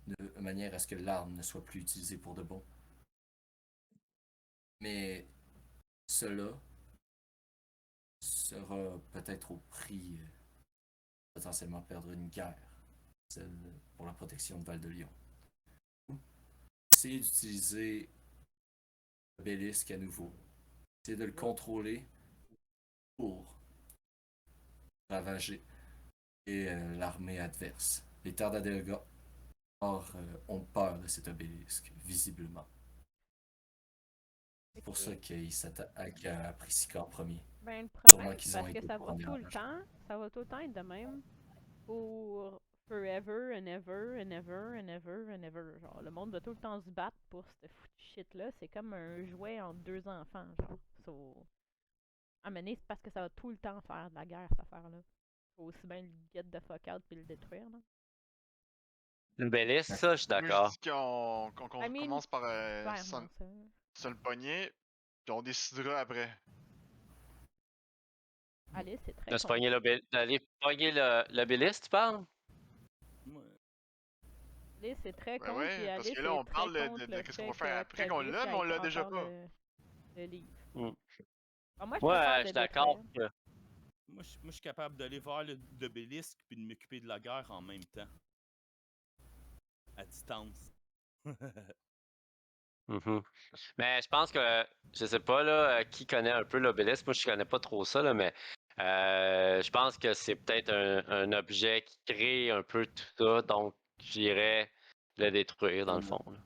de manière à ce que l'arme ne soit plus utilisée pour de bon. Mais cela sera peut-être au prix potentiellement perdre une guerre, celle pour la protection de Val-de-Lyon. Essayez d'utiliser l'obélisque à nouveau. Essayez de le contrôler pour ravager et l'armée adverse. Les terres d'Adelga ont peur de cet obélisque, visiblement. C'est pour ça qu'ils s'attaquent à Prisca en premier.
Ben, le
Sûrement
problème,
qu'ils
c'est
ont
parce que
été
ça
pour
va
en
tout le
déranger.
temps. Ça va tout le temps être de même pour forever and ever and ever and ever and ever. Genre, le monde va tout le temps se battre pour cette foutu shit-là. C'est comme un jouet entre deux enfants, genre. So, à mener, c'est parce que ça va tout le temps faire de la guerre, cette affaire-là. Faut aussi bien le get the fuck out puis le détruire, là.
L'obélisque, ça, je suis
Moi, je
d'accord.
dis qu'on
I mean,
commence par
Clairement, ça.
se le pogner, puis on décidera après.
Alice, c'est très
De se
con.
pogner d'aller pogner l'obélisque, tu parles?
Ouais.
Alice, c'est très
Ben
con,
ouais,
puis
parce
Alice
que là, on
est très
parle de
contre le
qu'est-ce qu'on
fait
va faire après qu'on
qu'Octavius
l'a, mais on l'a déjà
encore
pas.
le livre.
Mm.
Ah, moi, je
Ouais,
préfère
je
le
suis d'accord
détruire.
que
Moi, je suis capable d'aller voir l'obélisque puis de m'occuper de la guerre en même temps. À distance.
Mhm. Mais je pense que, je sais pas, là, qui connaît un peu l'obélisque. Moi, je connais pas trop ça, là, mais je pense que c'est peut-être un objet qui crée un peu tout ça. Donc, j'irais le détruire, dans le fond. Là.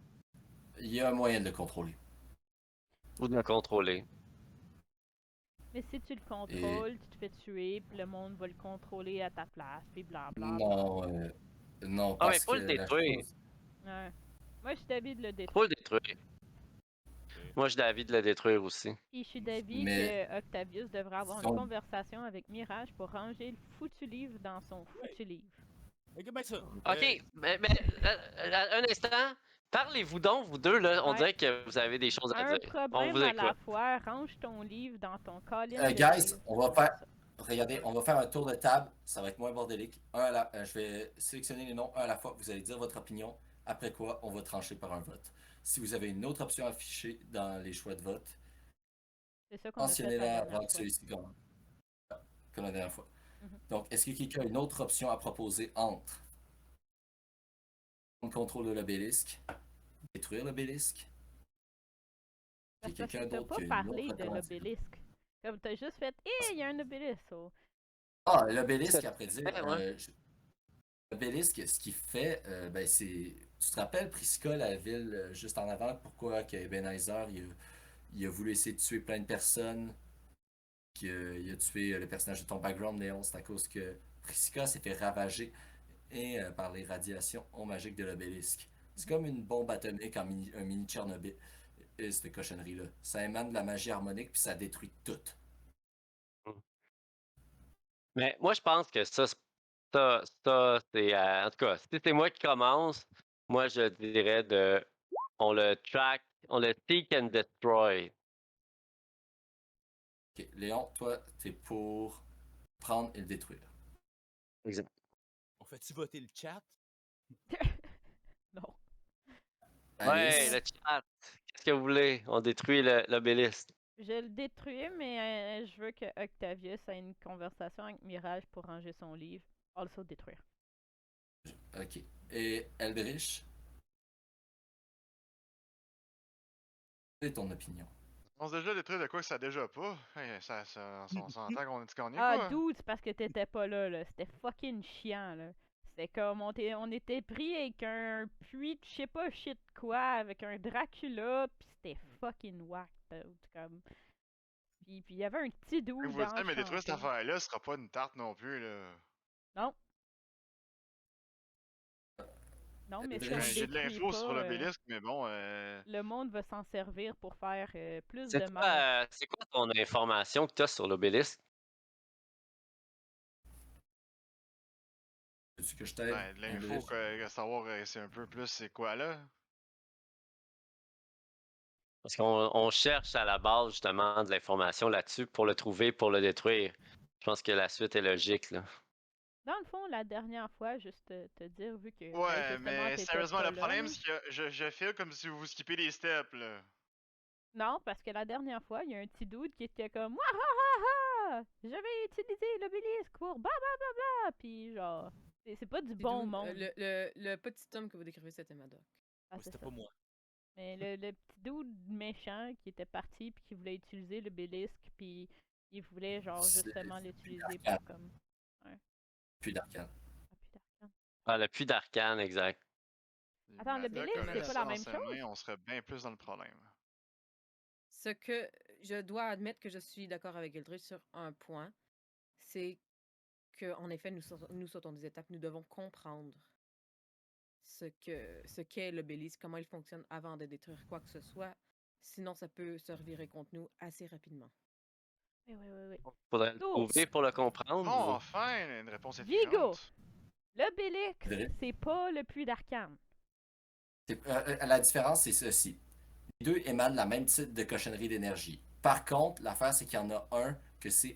Il y a un moyen de le contrôler.
Ou de le contrôler.
Mais si tu le contrôles, tu te fais tuer, puis le monde va le contrôler à ta place, puis blablabla.
Non, non,
Ah, mais
parce
faut
que
le
la
détruire.
chose...
Ouais. Moi, je suis d'avis de le
Faut
détruire.
le détruire. Moi, je suis d'avis de le détruire aussi.
Puis je suis d'avis
Mais-
que Octavius devrait avoir
Son-
une conversation avec Mirage pour ranger le foutu livre dans son foutu livre.
Ok, ben ça.
Ok, mais un instant. Parlez-vous donc, vous deux, là. On
Ouais.
dirait que vous avez des choses à
Un
dire. On
problème
vous
à la
écoute.
fois, range ton livre dans ton colline de
guys,
livre.
on va faire... Regardez, on va faire un tour de table. Ça va être moins bordélique. Je vais sélectionner les noms un à la fois. Vous allez dire votre opinion. Après quoi, on va trancher par un vote. Si vous avez une autre option affichée dans les choix de vote,
C'est ça qu'on a fait la
mentionnez-la
dernière
avant que
fois.
celui-ci gagne. Comme la dernière fois.
Mhm.
Donc, est-ce que quelqu'un a une autre option à proposer entre prendre contrôle de l'obélisque, détruire l'obélisque?
Parce
Il y a
que
quelqu'un
t'as
d'autre
pas
qui a une
parlé
autre
de
alternative?
l'obélisque. Comme t'as juste fait, il y a un obélisque. So.
Ah, l'obélisque, après dire,
Ouais.
l'obélisque, ce qu'il fait, ben c'est... Tu te rappelles, Prisca, la ville juste en avant, pourquoi que Ebenezer, il a voulu essayer de tuer plein de personnes, qu'il a tué le personnage de ton background, Léon, c'est à cause que Prisca s'est fait ravager par les radiations magiques de l'obélisque. C'est comme une bombe atomique un mini Tchernobyl, cette cochonnerie-là. Ça émane de la magie harmonique, puis ça détruit tout.
Mais moi, je pense que ça, c'est. En tout cas, si c'est moi qui commence, moi, je dirais on le track, on le seek and destroy.
Ok, Léon, toi, t'es pour prendre et le détruire.
Exact.
On fait-tu voter le chat?
Non.
Ouais,
Alice,
le chat. Qu'est-ce que vous voulez? On détruit l'obélisque.
Je le détruis, mais je veux que Octavius ait une conversation avec Mirage pour ranger son livre. Also détruire.
ok. Et Eldrich, quelle est ton opinion?
On se déjà détruire de quoi que ça a déjà pas. Hey, on s'entend qu'on est
Ah,
pas.
dude, c'est parce que t'étais pas là. C'était fucking chiant, là. C'était comme, on était pris avec un puits de je sais pas shit quoi, avec un Dracula, pis c'était fucking whack, dude. Comme... Puis il y avait un petit dude
Vous le savez, mais détruire cette
enchanté.
affaire-là, ce sera pas une tarte non plus, là.
Non. Non, mais si on
Ben,
le
J'ai de
détruit
l'info sur
pas,
l'obélisque, mais bon,
le monde va s'en servir pour faire plus
C'est
de mal.
quoi ton information que tu as sur l'obélisque?
Veux-tu que je t'aide?
ben, de l'info,
Eldrich?
savoir c'est un peu plus c'est quoi là.
Parce qu'on cherche à la base justement de l'information là-dessus pour le trouver, pour le détruire. Je pense que la suite est logique, là.
Dans le fond, la dernière fois, juste te dire, vu que ben,
Ouais,
justement
mais
t'étais
sérieusement,
pas
le
là,
problème,
là.
c'est que je fais comme si vous skippez des steps, là.
Non, parce que la dernière fois, il y a un petit dude qui était comme Wahahaha! Je vais utiliser l'obélisque pour bla. Puis genre, c'est pas du
C'est
bon
d'où-
monde.
le petit homme que vous décrivez, c'était Madoc.
Ah,
Ouais,
c'est
c'était
ça.
pas moi.
Mais le petit dude méchant qui était parti puis qui voulait utiliser l'obélisque puis il voulait genre
C'est
justement
le puits
l'utiliser
d'Arcane.
pour comme
Puits d'Arcane.
Ah, putain.
Ah, le puits d'Arcane, exact.
Attends,
Madoc
l'obélisque,
aurait
c'est pas
ça
la
dans
même
ses
chose?
mains, on serait bien plus dans le problème.
Ce que je dois admettre que je suis d'accord avec Eldridge sur un point, c'est que en effet, nous sautons des étapes. Nous devons comprendre ce qu'est l'obélisque, comment il fonctionne avant de détruire quoi que ce soit. Sinon, ça peut se revirer contre nous assez rapidement.
Oui.
Faudrait le
So,
trouver pour le comprendre.
Bon, enfin, une réponse
Vigo,
intelligente.
l'obélisque,
Eldrich?
c'est pas le puits d'Arcane.
La différence, c'est ceci. Les deux émanent la même type de cochonnerie d'énergie. Par contre, l'affaire, c'est qu'il y en a un que c'est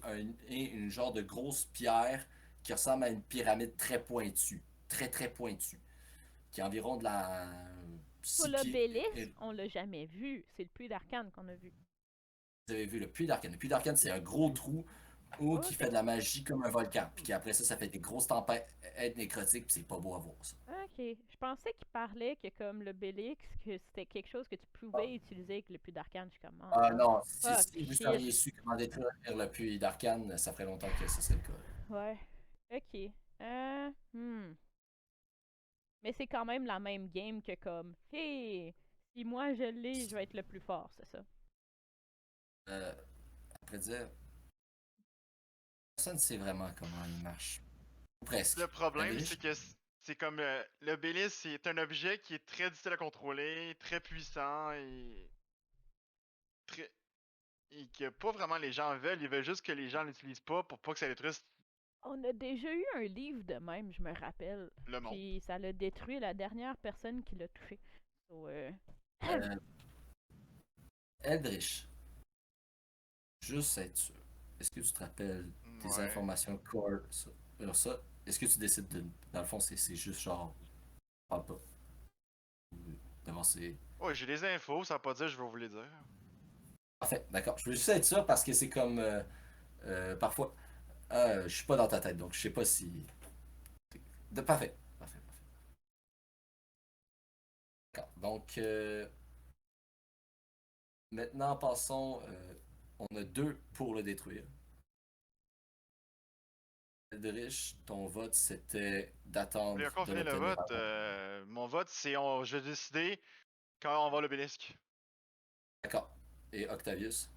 une genre de grosse pierre qui ressemble à une pyramide très pointue. Très pointue. Qui est environ de la
Pour
6 pieds.
l'obélisque, on l'a jamais vu. C'est le puits d'Arcane qu'on a vu.
Vous avez vu le puits d'Arcane. Le puits d'Arcane, c'est un gros trou qui fait de la magie comme un volcan. Puis qu'après ça fait des grosses tempêtes nécrotiques. Puis c'est pas beau à voir, ça.
Ok. Je pensais qu'il parlait que comme l'obélisque, que c'était quelque chose que tu pouvais utiliser avec le puits d'Arcane. Je suis comme
Ah non,
fuck,
si vous
shit.
auriez su comment détruire le puits d'Arcane, ça ferait longtemps que ce serait le cas.
Ouais. Ok. Mais c'est quand même la même game que comme hey, si moi je l'ai, je vais être le plus fort, c'est ça.
Après dire, personne ne sait vraiment comment il marche. Ou presque.
Le problème,
Eldritch?
c'est que c'est comme l'obélisque, c'est un objet qui est très difficile à contrôler, très puissant très et que pas vraiment les gens veulent. Ils veulent juste que les gens l'utilisent pas pour pas que ça détruise
On a déjà eu un livre de même, je me rappelle.
le monde.
Puis ça l'a détruit la dernière personne qui l'a touché. So,
Euh, Eldritch, juste être sûr. Est-ce que tu te rappelles des
Ouais.
informations core sur ça? Est-ce que tu décides de. Dans le fond, c'est juste genre. Parle pas. Ou d'avancer.
Ouais, j'ai des infos, ça veut pas dire que je vais vous les dire.
Parfait, d'accord. Je veux juste être sûr parce que c'est comme. Parfois. Je suis pas dans ta tête, donc je sais pas si. Parfait. D'accord. Donc, maintenant, passons. On a 2 pour le détruire. Eldritch, ton vote, c'était d'attendre
Vous voulez encore
de
finir le
l'obtenir
vote?
avant.
Mon vote, c'est je vais décider quand on va à l'obélisque.
D'accord. Et Octavius?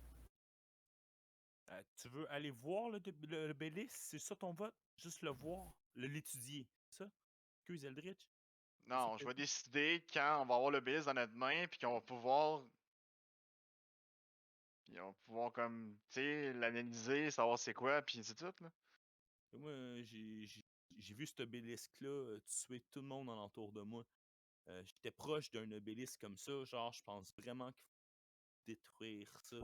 Tu veux aller voir le Bélis? C'est ça ton vote? Juste le voir? L'étudier, c'est ça? Excuse Eldritch?
Non, je vais décider quand on va avoir le BS dans notre main, puis qu'on va pouvoir. Puis on va pouvoir, comme, tu sais, l'analyser, savoir c'est quoi, puis c'est tout, là.
Moi, j'ai vu cet obélisque-là tuer tout le monde alentour de moi. J'étais proche d'un obélisque comme ça, genre, je pense vraiment qu'il faut détruire ça.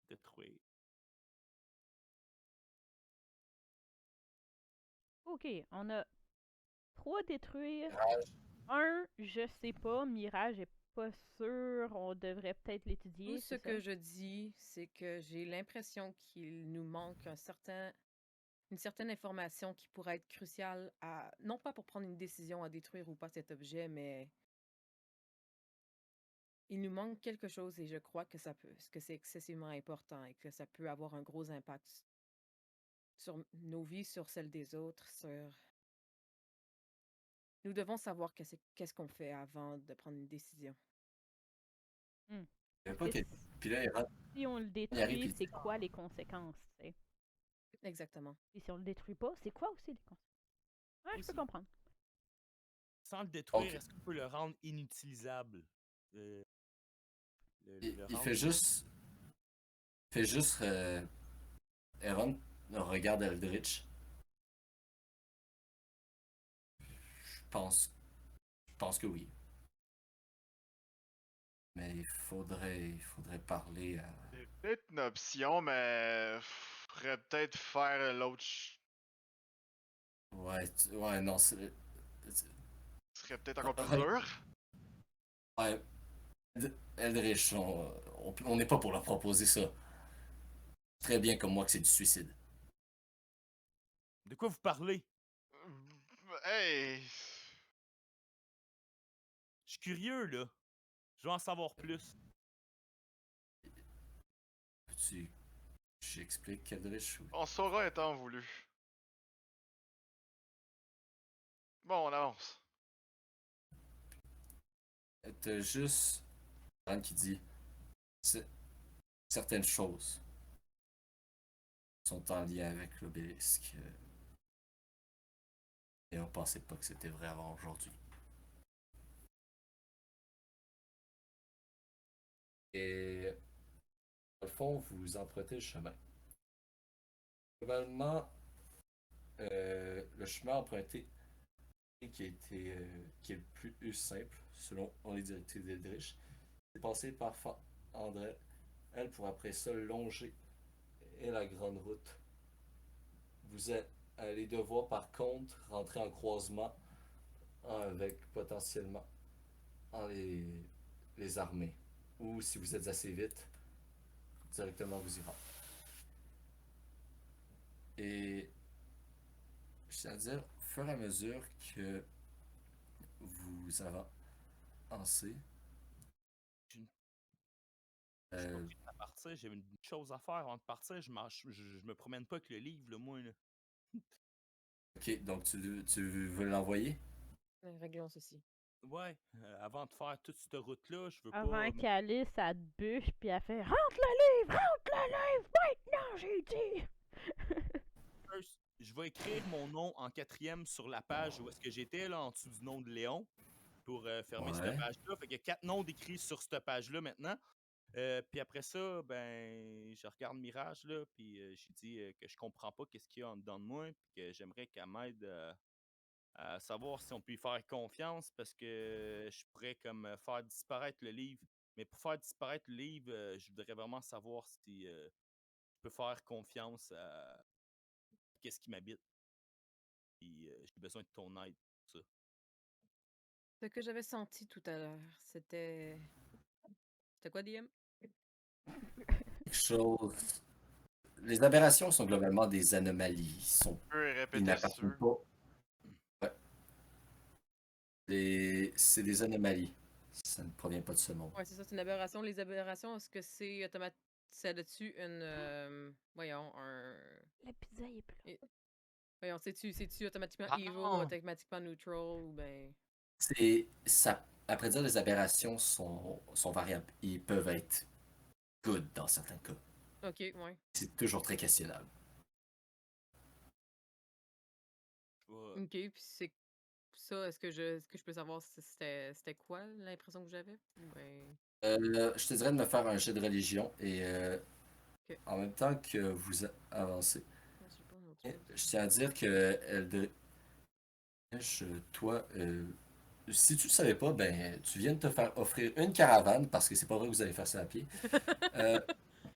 Détruire.
Ok, on a 3 détruire. 1, je sais pas. Mirage est pas sûr. On devrait peut-être l'étudier.
Tout ce que je dis, c'est que j'ai l'impression qu'il nous manque une certaine information qui pourrait être cruciale à, non pas pour prendre une décision à détruire ou pas cet objet, mais il nous manque quelque chose et je crois que c'est excessivement important et que ça peut avoir un gros impact sur nos vies, sur celles des autres, Nous devons savoir qu'est-ce qu'on fait avant de prendre une décision.
Puis là,
Si on le détruit, c'est quoi les conséquences, tu sais?
Exactement.
Et si on le détruit pas, c'est quoi aussi les conséquences? Ouais, je peux comprendre.
Sans le détruire, est-ce qu'on peut le rendre inutilisable?
Il fait juste... Aaron regarde Eldritch. Je pense que oui. Mais il faudrait parler à...
C'est peut-être une option, mais faudrait peut-être faire l'autre.
Ouais, non,
Ce serait peut-être encore plus dur.
Ouais. Eldritch, on n'est pas pour leur proposer ça. Très bien comme moi que c'est du suicide.
De quoi vous parlez?
Hey!
Je suis curieux, là. Je veux en savoir plus.
J'explique, Eldritch?
On saura étant voulu. Bon, on avance.
T'as juste Aaron qui dit certaines choses sont en lien avec l'obélisque. Et on pensait pas que c'était vrai avant aujourd'hui. Et au fond, vous empruntez le chemin. Globalement, le chemin emprunté qui est le plus simple, selon les directives d'Eldritch, c'est passé par André, elle, pour après ça longer et la grande route. Vous allez devoir par contre rentrer en croisement avec potentiellement les armées. Ou si vous êtes assez vite, directement vous y rendre. Et je tiens à dire, au fur et à mesure que vous avancez,
À partir, j'ai une chose à faire avant de partir. Je me promène pas avec le livre, là, moi. Là.
Ok, donc tu veux l'envoyer?
Réglons ceci.
Ouais, avant de faire toute cette route-là, je veux pas...
Avant qu'Alice, elle te bûche, puis elle fait « Rentre le livre! Rentre le livre! Maintenant, j'ai dit! »
Je vais écrire mon nom en 4e sur la page où est-ce que j'étais, là, en dessous du nom de Léon, pour fermer cette page-là. Fait qu'il y a 4 noms décrits sur cette page-là maintenant. Puis après ça, ben, je regarde Mirage, là, puis j'ai dit que je comprends pas qu'est-ce qu'il y a en dedans de moi, puis que j'aimerais qu'elle m'aide à savoir si on peut y faire confiance, parce que je pourrais comme faire disparaître le livre. Mais pour faire disparaître le livre, je voudrais vraiment savoir si je peux faire confiance à qu'est-ce qui m'habite. Puis j'ai besoin de ton aide pour ça.
Ce que j'avais senti tout à l'heure, c'était... C'était quoi, DM?
Quelque chose... Les aberrations sont globalement des anomalies. Ils n'appartiennent pas... Ouais. C'est des anomalies. Ça ne provient pas de ce monde.
Ouais, c'est ça, c'est une aberration. Les aberrations, est-ce que c'est automatique? Ça a-tu une... voyons, un...
La pizza est plus là.
Voyons, c'est-tu automatiquement evil ou automatiquement neutral ou ben...
Après dire, les aberrations sont variables. Ils peuvent être good dans certains cas.
Ok, ouais.
C'est toujours très questionnable.
Ouais.
Ok, puis c'est ça, est-ce que je peux savoir si c'était quoi l'impression que j'avais? Ben,
Je te dirais de me faire un jet de religion et
Ok.
en même temps que vous avancez.
j'ai pas une autre
Je
chose.
tiens à dire que toi, si tu le savais pas, ben tu viens de te faire offrir une caravane parce que c'est pas vrai que vous allez faire ça à pied.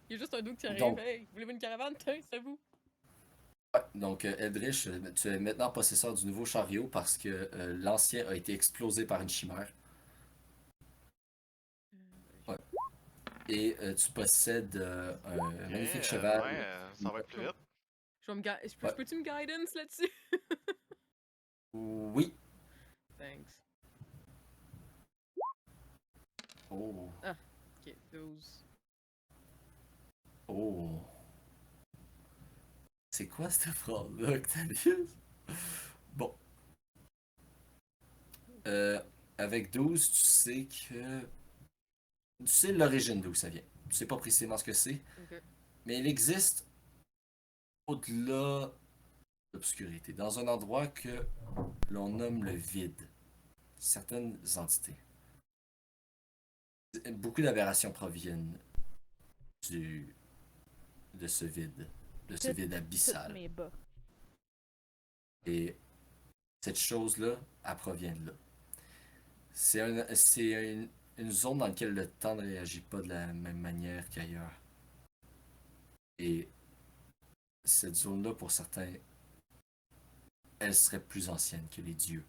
Il y a juste un doute qui arrive.
donc,
Hey, voulez-vous une caravane? Tiens, c'est à vous.
donc Eldritch, tu es maintenant possesseur du nouveau chariot parce que l'ancien a été explosé par une chimère. Ouais. Et tu possèdes un
Ok,
magnifique cheval.
ouais, ça va être plus vite.
Je
Ouais.
peux-tu me guidance là-dessus?
Oui.
Thanks.
Oh.
Ok, 12.
Oh. C'est quoi cette phrase-là, Octavius? Bon. Euh, avec 12, tu sais que. Tu sais l'origine d'où ça vient. Tu sais pas précisément ce que c'est,
Ok.
mais il existe au-delà de l'obscurité, dans un endroit que l'on nomme le vide. Certaines entités. Beaucoup d'aberrations proviennent du, de ce vide,
Toutes
abyssal.
mes bas.
Et cette chose-là, elle provient de là. Une zone dans laquelle le temps ne réagit pas de la même manière qu'ailleurs. Et cette zone-là, pour certains, elle serait plus ancienne que les dieux.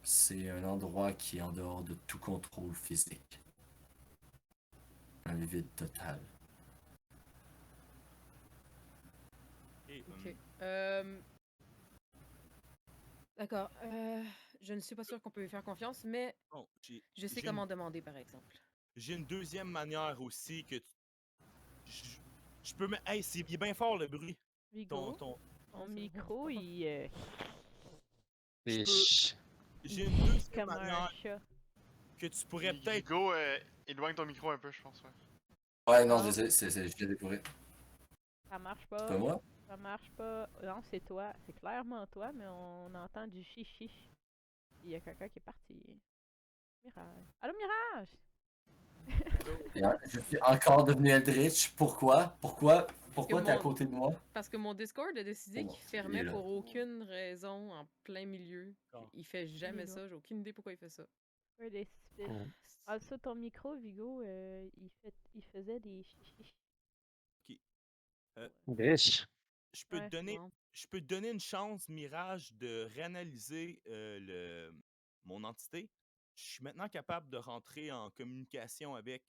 C'est un endroit qui est en dehors de tout contrôle physique. Un vide total.
Et,
Ok. D'accord. Je ne suis pas sûre qu'on peut lui faire confiance, mais
bon,
je sais
j'ai
comment demander, par exemple.
j'ai une deuxième manière aussi que je, je peux me. Hey, il est bien fort le bruit.
Vigo,
Ton.
ton micro, il
Je
Et
peux.
ch-
J'ai une deuxième
comme un
manière
chat.
que tu pourrais peut-être.
Vigo, éloigne ton micro un peu, je pense, ouais.
Ouais, non,
Ah.
désolé, je viens de découvrir.
Ça marche
C'est
pas.
pas moi?
Ça marche pas. Non, c'est toi. C'est clairement toi, mais on entend du chichi. Il y a quelqu'un qui est parti. Mirage. Allô, Mirage!
Je suis encore devenu Eldritch. Pourquoi? Pourquoi t'es à
mon-
côté de moi?
Parce que mon Discord a décidé
Oh,
qu'il
il est
fermait
là.
pour aucune raison en plein milieu.
Ah.
Il fait jamais
Il est là.
ça. J'ai aucune idée pourquoi il fait ça.
Un des spiffs.
Mm.
Ah, ça, ton micro, Vigo, il faisait des chichis.
Ok. Euh,
Riche.
je peux te
Ouais.
donner.
Bon.
Je peux te donner une chance, Mirage, de réanalyser mon entité. Je suis maintenant capable de rentrer en communication avec.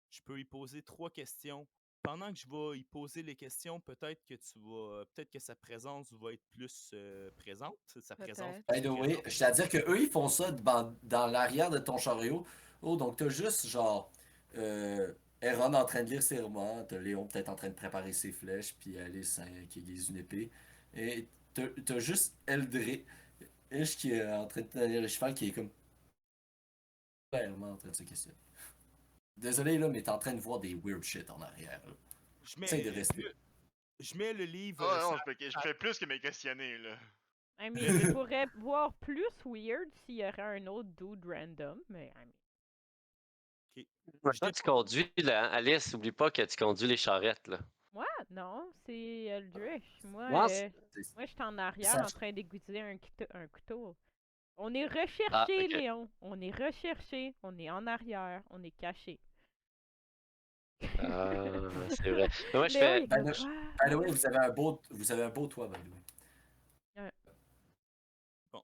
Je peux y poser 3 questions. Pendant que je vais y poser les questions, peut-être que sa présence va être plus présente. Sa présence
Peut-être.
By
plus
the way,
présente.
je tiens à dire que eux ils font ça dans l'arrière de ton chariot. Oh, donc t'as juste genre Aaron en train de lire ses romans, t'as Léon peut-être en train de préparer ses flèches, puis Alice hein, qui aiguise une épée. Et t'as juste Eldritch qui est en train de tenir le cheval qui est comme clairement en train de se questionner. Désolé là, mais t'es en train de voir des weird shit en arrière. Là.
Je
Essaye de
mets,
rester.
je mets le livre.
Ah non, je fais plus que mes questionner, là.
I mean, il pourrait voir plus weird s'il y aurait un autre dude random, mais I mean.
Je
Toi, tu
dépose-
conduis, là, hein? Alice, oublie pas que tu conduis les charrettes, là.
Moi, non, c'est Eldritch.
Moi,
Moi, je suis en arrière
Ça,
en train d'aiguiser un couteau. On est
Ah,
recherché,
ok.
Léon. On est recherché. On est en arrière. On est caché.
Ah, c'est vrai. Mais moi, je
Léo, il
fais.
est
by
comme
the,
quoi?
by the way, vous avez un beau toit, by the way.
Bon.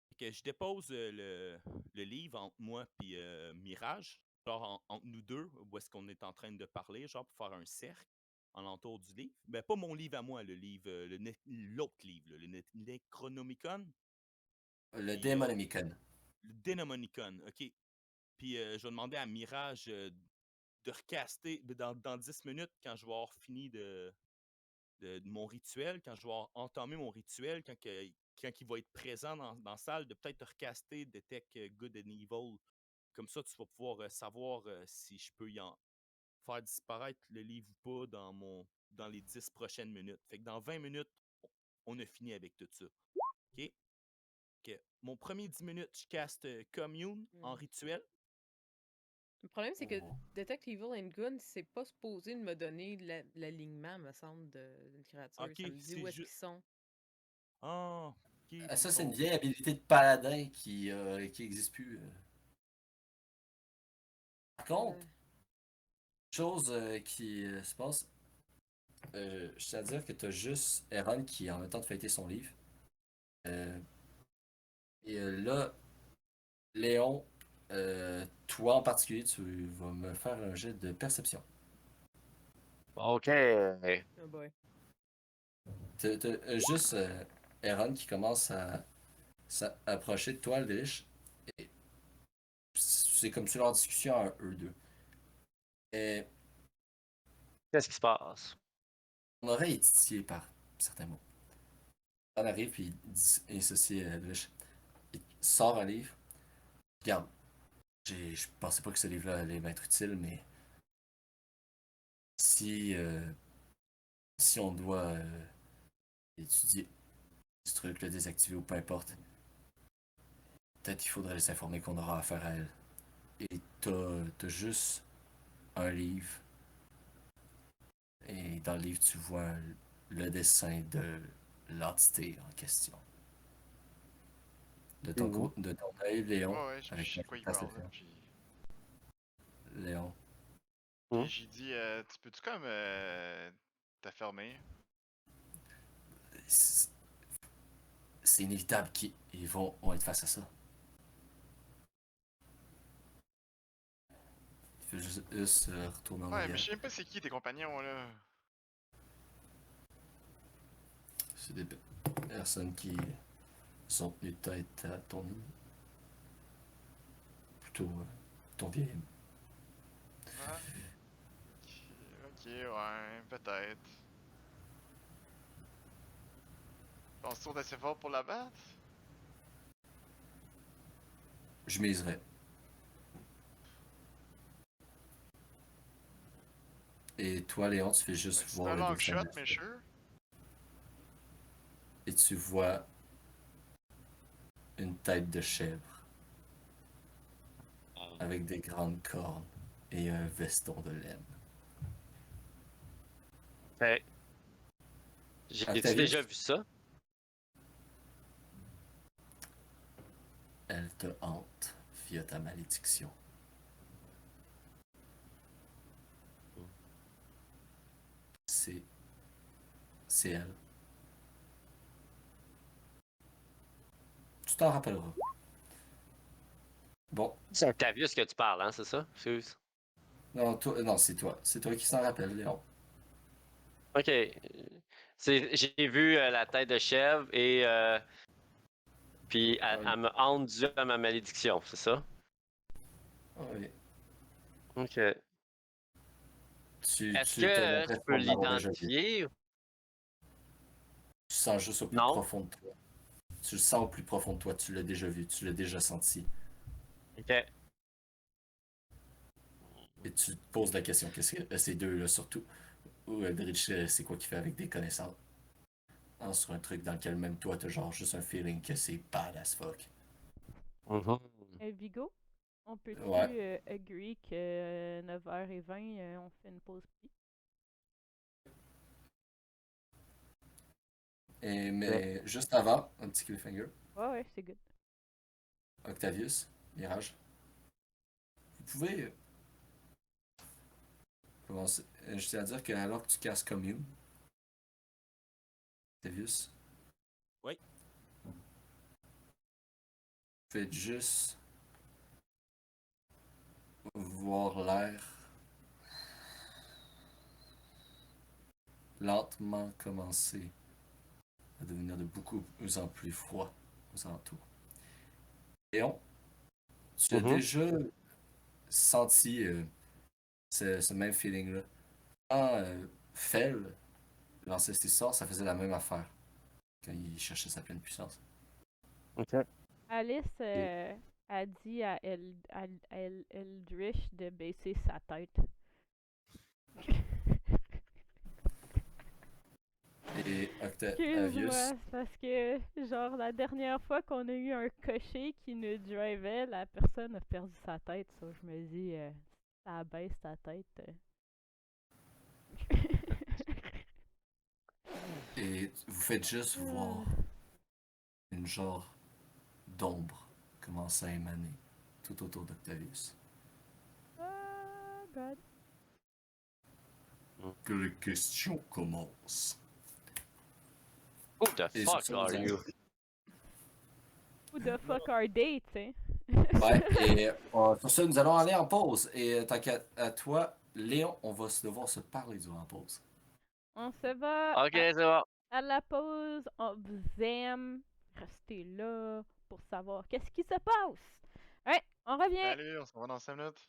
Fait que je dépose le livre entre moi et Mirage, genre entre nous deux, où est-ce qu'on est en train de parler, genre pour faire un cercle en l'entour du livre. Ben, pas mon livre à moi, le livre, l'autre livre, là, le Necronomicon.
Le
Puis,
Demonomicon.
le Demonomicon, OK. Puis je vais demander à Mirage de recaster dans 10 minutes quand je vais avoir fini de mon rituel, quand je vais avoir entamé mon rituel, quand il va être présent dans la salle, de peut-être recaster Detect Good and Evil. Comme ça, tu vas pouvoir savoir si je peux faire disparaître le livre ou pas dans les 10 prochaines minutes. Fait que dans 20 minutes, on a fini avec tout ça. OK? Ok. Mon premier 10 minutes, je caste Commune en rituel.
Le problème, c'est que
Oh.
Detect Evil and Good, c'est pas supposé de me donner l'alignement, me semble, d'une créature.
Ok,
Ça me dit
c'est
où est-ce
ju-
qu'ils sont.
Ah, ok.
Ah, ça,
Ils
c'est une
sont-
vieille habilité de paladin qui existe plus. Par contre, chose qui se passe, je tiens à dire que t'as juste Aaron qui est en même temps de fêter son livre. Euh, et là, Léon, toi en particulier, tu vas me faire un jet de perception.
OK.
Oh boy.
T'as juste Aaron qui commence à s'approcher de toi, Aldrich. Et c'est comme si leur discussion à eux deux. Et
Qu'est-ce qui se passe?
mon oreille est titillée par certains mots. On arrive puis il ceci Aldrich. Il sort un livre. Regarde, je pensais pas que ce livre-là allait m'être utile, mais si, si on doit étudier ce truc, le désactiver ou peu importe, peut-être qu'il faudrait les informer qu'on aura affaire à elle. Et t'as juste un livre. Et dans le livre, tu vois le dessin de l'entité en question. De ton œil, Léon,
Ouais, je
avec
sais
ta
de quoi il parle, là,
perception.
puis...
Léon,
Hmm?
Puis j'ai dit, tu peux-tu comme t'affermer?
c'est c'est inévitable qu'ils vont être face à ça. Il fait juste retourner en
Ouais, mais
arrière.
je sais même pas c'est qui tes compagnons, là.
C'est des personnes qui sont tenues tête à ton plutôt ton vieil ami.
Ah, ok, ouais, peut-être. Penses-tu qu'on est assez fort pour la battre?
Je miserais. Et toi, Léon, tu fais juste
C'est
voir
un
le
long
dessin
shot,
de
mais sûr.
et tu vois une tête de chèvre avec des grandes cornes et un veston de laine.
Fait, j'ai-tu
Octavius,
déjà vu ça?
elle te hante via ta malédiction. C'est... c'est elle. Tu t'en rappelleras. Bon,
C'est Octavius que tu parles, hein, c'est ça? Excuse.
non, non, c'est toi. C'est toi qui s'en rappelle, Léon.
OK. J'ai vu la tête de chèvre et puis elle me hante dû à ma malédiction, c'est ça?
Oui.
OK.
Tu
Est-ce
as
que je peux
l'impression de l'avoir déjà vu.
l'identifier?
Tu sens juste au plus
Non?
profond de toi. Tu le sens au plus profond de toi. Tu l'as déjà vu. Tu l'as déjà senti.
OK.
Et tu te poses la question, qu'est-ce que ces deux-là surtout, ou Eldritch, c'est quoi qu'il fait avec des connaissances sur un truc dans lequel même toi t'as genre juste un feeling que c'est bad as fuck.
Mhm.
Vigo, on peut-tu
Ouais.
agree que 9h20, on fait une pause pli?
Mais juste avant, un petit cliffhanger,
Ouais, c'est good.
Octavius, Mirage, vous pouvez commencer. Je tiens à dire que alors que tu casses Commune, Octavius,
Oui.
faites juste voir l'air lentement commencer à devenir de beaucoup en plus froid aux alentours. Léon, tu as
Mhm.
déjà senti ce même feeling-là. Quand Fel lançait ses sorts, ça faisait la même affaire quand il cherchait sa pleine puissance.
OK.
Alice a dit à Eldritch de baisser sa tête.
Et
Excuse-moi,
Octavius,
c'est parce que, genre, la dernière fois qu'on a eu un cocher qui nous drivait, la personne a perdu sa tête. Ça, je me dis, ça baisse ta tête.
et vous faites juste voir une genre d'ombre commencer à émaner tout autour d'Octavius.
Ah, God.
Que les questions commencent.
Who the
Et
fuck
sur ça,
are
vous
you?
Who the fuck are they, tu sais?
Ouais, et sur ça, nous allons aller en pause. Et tant qu'à toi, Léon, on va devoir se parler durant la pause.
On se va
Ok, c'est bon.
à la pause. On vous aime. Restez là pour savoir qu'est-ce qui se passe. Ouais, on revient.
Salut, on se revoit dans 5 minutes.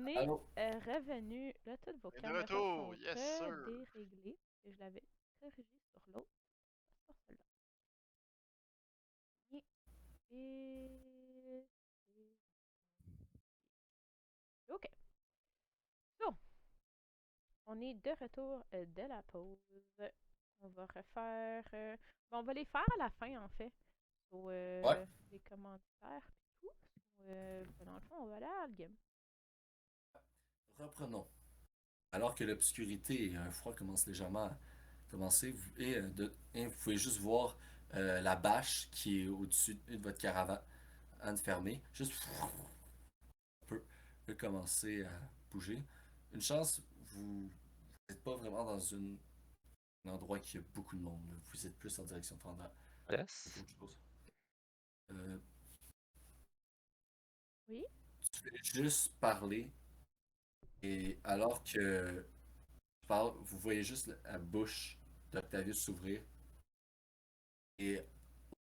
On est
Allô?
revenu. Là, toutes vos
Et de
caméras
retour,
sont
yes, sir.
déréglées. Et je l'avais corrigé sur l'autre. Sur celle-là. Et... OK. So, on est de retour de la pause. On va refaire... bon, on va les faire à la fin, en fait. So,
Ouais.
les commentaires et tout. So, dans le fond, on va aller à la game.
Reprenons. Alors que l'obscurité et un froid commencent légèrement à commencer, vous pouvez juste voir la bâche qui est au-dessus de votre caravane fermée. Juste peut commencer à bouger. Une chance, vous n'êtes pas vraiment dans un endroit qui a beaucoup de monde. Vous êtes plus en direction de Fandra.
Yes.
Autre chose. Euh,
Oui?
Tu fais juste parler et alors que tu parles, vous voyez juste la bouche d'Octavius s'ouvrir et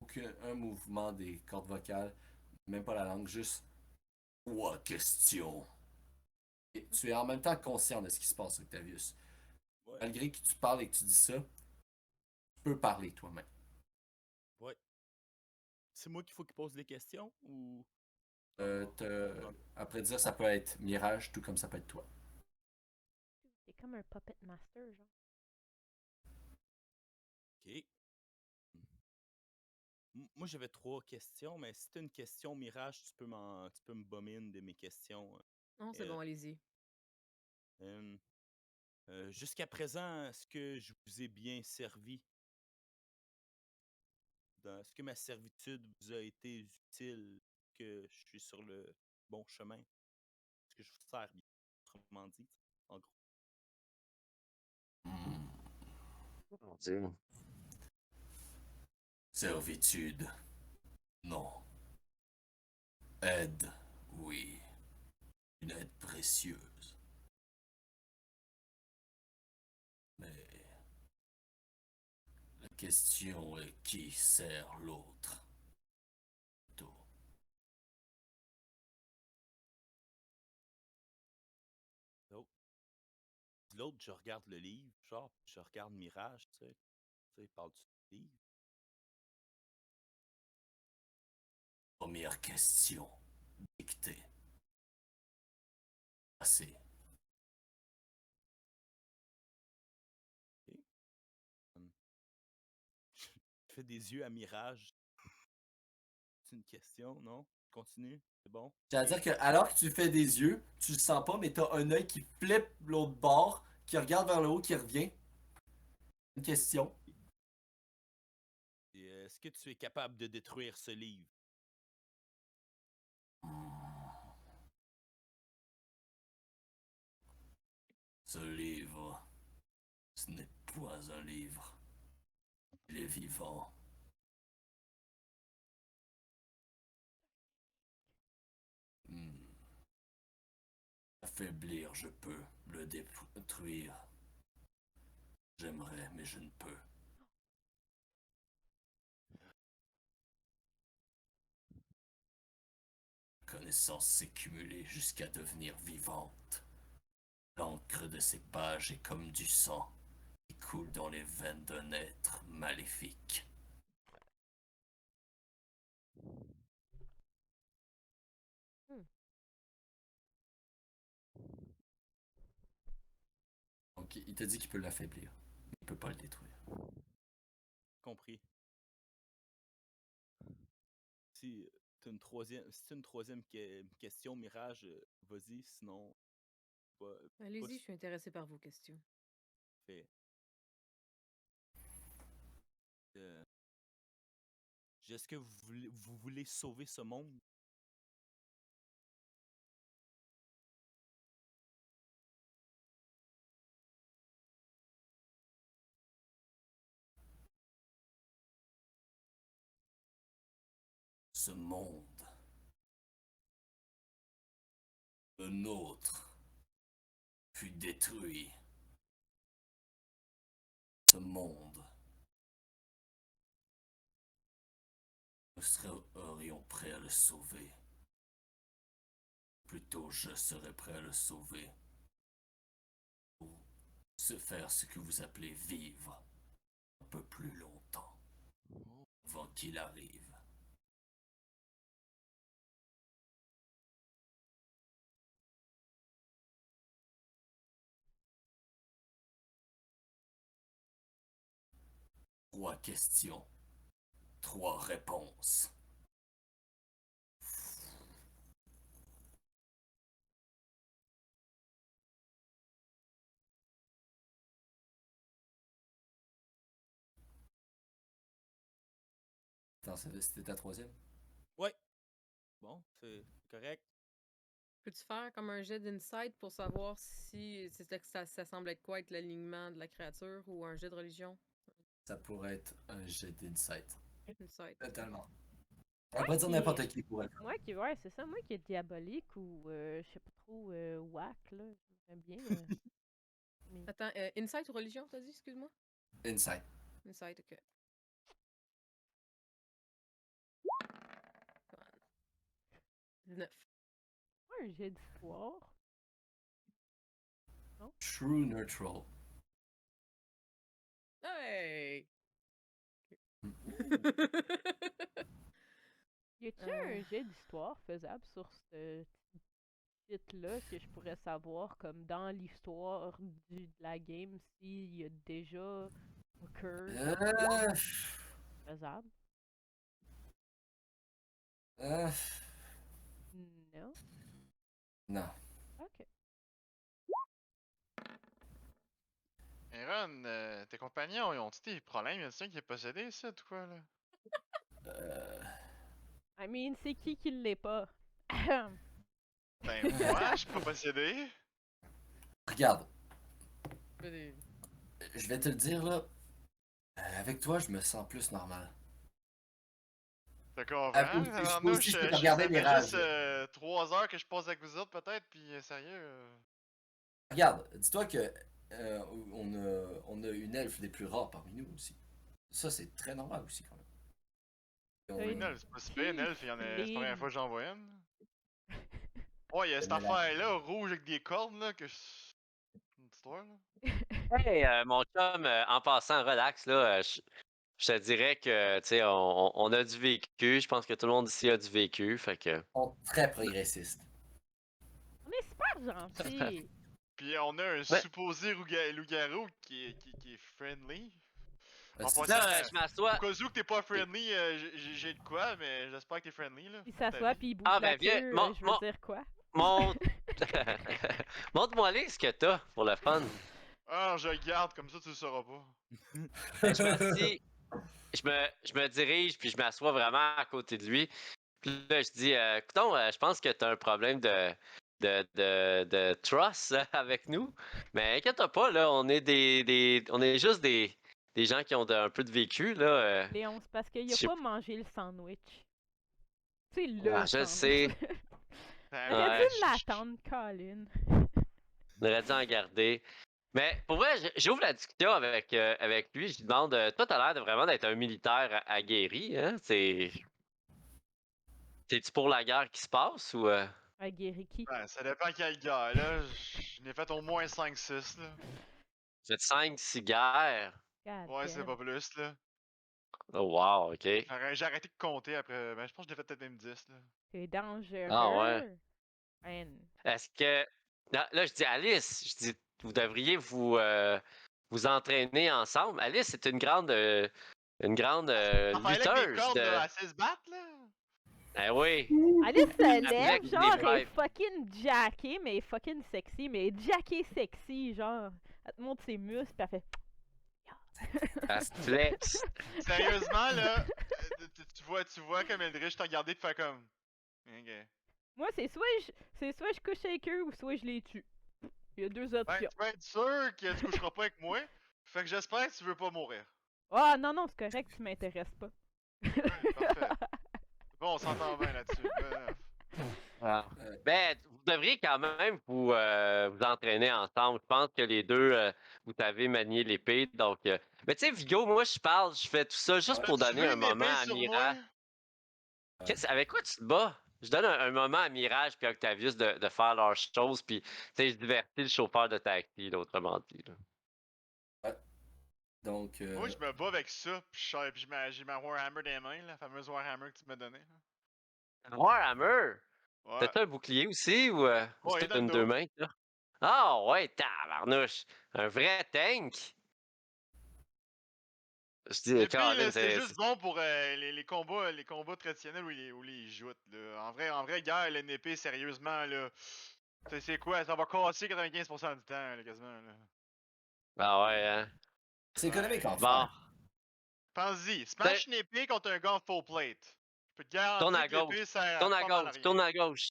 aucun mouvement des cordes vocales, même pas la langue, juste 3 questions. Et tu es en même temps conscient de ce qui se passe, Octavius.
Ouais.
Malgré que tu parles et que tu dis ça, tu peux parler toi-même.
Ouais. C'est moi qu'il faut qu'il pose des questions ou.
Après dire, ça peut être Mirage, tout comme ça peut être toi.
C'est comme un puppet master, genre.
Ok. Moi, j'avais 3 questions, mais si t'as une question, Mirage, tu peux me bomber une de mes questions.
Non, c'est
Euh,
bon, allez-y.
Jusqu'à présent, est-ce que je vous ai bien servi? Est-ce que ma servitude vous a été utile? Que je suis sur le bon chemin? Est-ce que je vous sers bien? Autrement dit, en gros.
Mon Dieu.
Servitude, non. Aide, oui. Une aide précieuse. Mais la question est qui sert l'autre? Plutôt.
L'autre, je regarde le livre, genre, je regarde Mirage, tu sais. Tu sais, parle-tu du livre?
Première question. Dictée. Assez.
Ok. Je fais des yeux à Mirage. C'est une question, non? Continue, c'est bon?
C'est-à-dire que alors que tu fais des yeux, tu le sens pas, mais t'as un œil qui flippe l'autre bord, qui regarde vers le haut, qui revient. Une question.
Et, est-ce que tu es capable de détruire ce livre?
Ce livre, ce n'est pas un livre. Il est vivant. Hmm. Affaiblir, je peux. Le détruire, j'aimerais, mais je ne peux. La connaissance s'est cumulée jusqu'à devenir vivante. L'encre de ces pages est comme du sang qui coule dans les veines d'un être maléfique.
Hmm.
Donc, il te dit qu'il peut l'affaiblir, mais il peut pas le détruire.
Compris. Si c'est une troisième question, Mirage, vas-y, sinon, pas,
Allez-y, je suis intéressée par vos questions.
fait. Euh, Est-ce que vous voulez sauver ce monde?
Ce monde, le nôtre, fut détruit. Ce monde, nous serions prêts à le sauver. plutôt je serai prêt à le sauver. Pour se faire ce que vous appelez vivre un peu plus longtemps avant qu'il arrive. Trois questions, trois réponses. Attends, c'était ta troisième?
Ouais. Bon, c'est correct.
Peux-tu faire comme un jet d'insight pour savoir si ça semble être quoi être l'alignement de la créature ou un jet de religion?
Ça pourrait être un jet d'insight.
Insight.
Totalement. On va pas dire n'importe qui pourrait le faire.
Moi qui, ouais, c'est ça, moi qui est diabolique ou je sais pas trop, whack, là. J'aimerais bien. Mais...
Attends, insight ou religion, t'as dit, excuse-moi?
Insight.
Insight, ok. 19.
Pas un jet d'histoire.
True neutral.
Hey!
Y a-tu un jet d'histoire faisable sur ce site-là que je pourrais savoir, comme dans l'histoire de la game, s'il y a déjà un curse faisable? Non?
Non.
Ok.
Aaron, tes compagnons, ils ont-tu des problèmes? Y'a-tu un qui est possédé, ça, ou quoi, là?
I mean, c'est qui l'est pas?
Ben, moi, je suis pas possédé.
Regarde,
Vas-y.
je vais te le dire là. Avec toi, je me sens plus normal.
T'as comprends?
Moi aussi, je peux te regarder les
Ça fait
rages.
juste 3 heures que je passe avec vous autres, peut-être, pis sérieux.
Regarde, dis-toi que on a une elfe des plus rares parmi nous aussi. Ça, c'est très normal aussi quand même.
Une elfe, c'est pas si bien, une elfe, c'est la première fois que j'en vois une. Ouais, il y a cette
Mais la-
affaire-là, rouge avec des cornes, là, que je... Une petite histoire, là.
Hey, mon chum, en passant, relax, là, je te dirais que, tu sais, on a du vécu. Je pense que tout le monde ici a du vécu, fait que...
Ils sont très progressistes.
On est super gentils!
Pis on a un supposé loup-garou qui est friendly. En
C'est
passant,
Là, je m'assois...
au cas où que t'es pas friendly, j'ai de quoi, mais j'espère que t'es friendly, là.
Il s'assoit pis il bouge
Ah,
la
ben viens,
queue, je veux dire quoi?
Montre-moi les ce que t'as, pour le fun.
Ah, je le garde, comme ça tu le sauras pas.
Ben, je m'assis, je me dirige, puis je m'assois vraiment à côté de lui. Puis là, je dis, écoutons, je pense que t'as un problème de trust avec nous. Mais inquiète pas, là, on est juste des gens qui ont un peu de vécu, là.
Léon, c'est parce qu'il
je
a
sais
pas mangé le sandwich. C'est le
Ah, je
sandwich.
sais.
J'aurais
Ouais,
dû l'attendre, Colin.
on aurait dû en garder. Mais pour vrai, j'ouvre la discussion avec lui. Je lui demande, toi, t'as l'air vraiment d'être un militaire aguerri, hein? T'es-tu pour la guerre qui se passe ou...
Aguerri qui?
Ouais, ça dépend quel gars, là. J'en ai fait au moins 5-6, là.
Vous êtes 5-6 guerres?
God
Ouais, c'est
damn.
pas plus, là.
Oh, wow, OK.
J'ai arrêté de compter après. Ben, je pense que j'ai fait peut-être même 10, là.
C'est dangereux.
Ah ouais.
Man.
Est-ce que... Là, je dis, Alice, je dis, vous devriez vous entraîner ensemble. Alice, c'est une grande
T'en parlais avec des
lutteuse
cordes,
de...
là, à 6 battre, là?
Eh oui.
Alice se
Avec
lève,
des
genre, elle est
vibes.
fucking jackée, mais fucking sexy, mais jackée sexy, genre. Elle te montre ses muscles, pis elle fait.
Elle se flex.
Sérieusement, là, tu vois comme Eldritch t'a regardé pis faire comme. Ok.
Moi, c'est soit je couche avec eux ou soit je les tue. Il y a deux
Ben,
options.
tu peux être sûr que tu coucheras pas avec moi. Fait que j'espère que tu veux pas mourir.
Ah, non, non, c'est correct, tu m'intéresses pas.
Parfait. Bon, on s'entend bien là-dessus.
Ah. Ben, vous devriez quand même vous entraîner ensemble. Je pense que les deux, vous savez manier l'épée. Donc, mais tu sais, Vigo, moi, je fais tout ça juste pour
Tu
donner
veux
un
une
moment
épée
à
sur moi?
Mira. Avec quoi tu te bats? je donne un moment à Mirage puis à Octavius de faire leurs choses, puis je divertis le chauffeur de taxi, là, autrement dit. Là.
Ouais. Donc,
Moi, je me bats avec ça, puis j'ai ma Warhammer dans les mains, la fameuse Warhammer que tu m'as donnée.
Warhammer!
Ouais.
T'as-tu un bouclier aussi ou
Ouais, il est
c'est
dans le
une
dos.
deux mains? Là? Ah ouais, tabarnouche! Un vrai tank! Je dis,
L'épée,
Colin,
là, c'est juste bon pour les combats traditionnels où les joutes, là. En vrai guerre, là, une épée, sérieusement, là. C'est quoi? Ça va casser 95% du temps, là, quasiment, là.
Ah ouais, hein?
c'est économique en
Bon,
fer.
Pense-y,
t'sais,
smash une épée contre un gars full plate. Je peux te
tourne
garantir
à
que l'épée
gauche,
sert
tourne à
pas mal à
gauche, tourne
rien.
à gauche.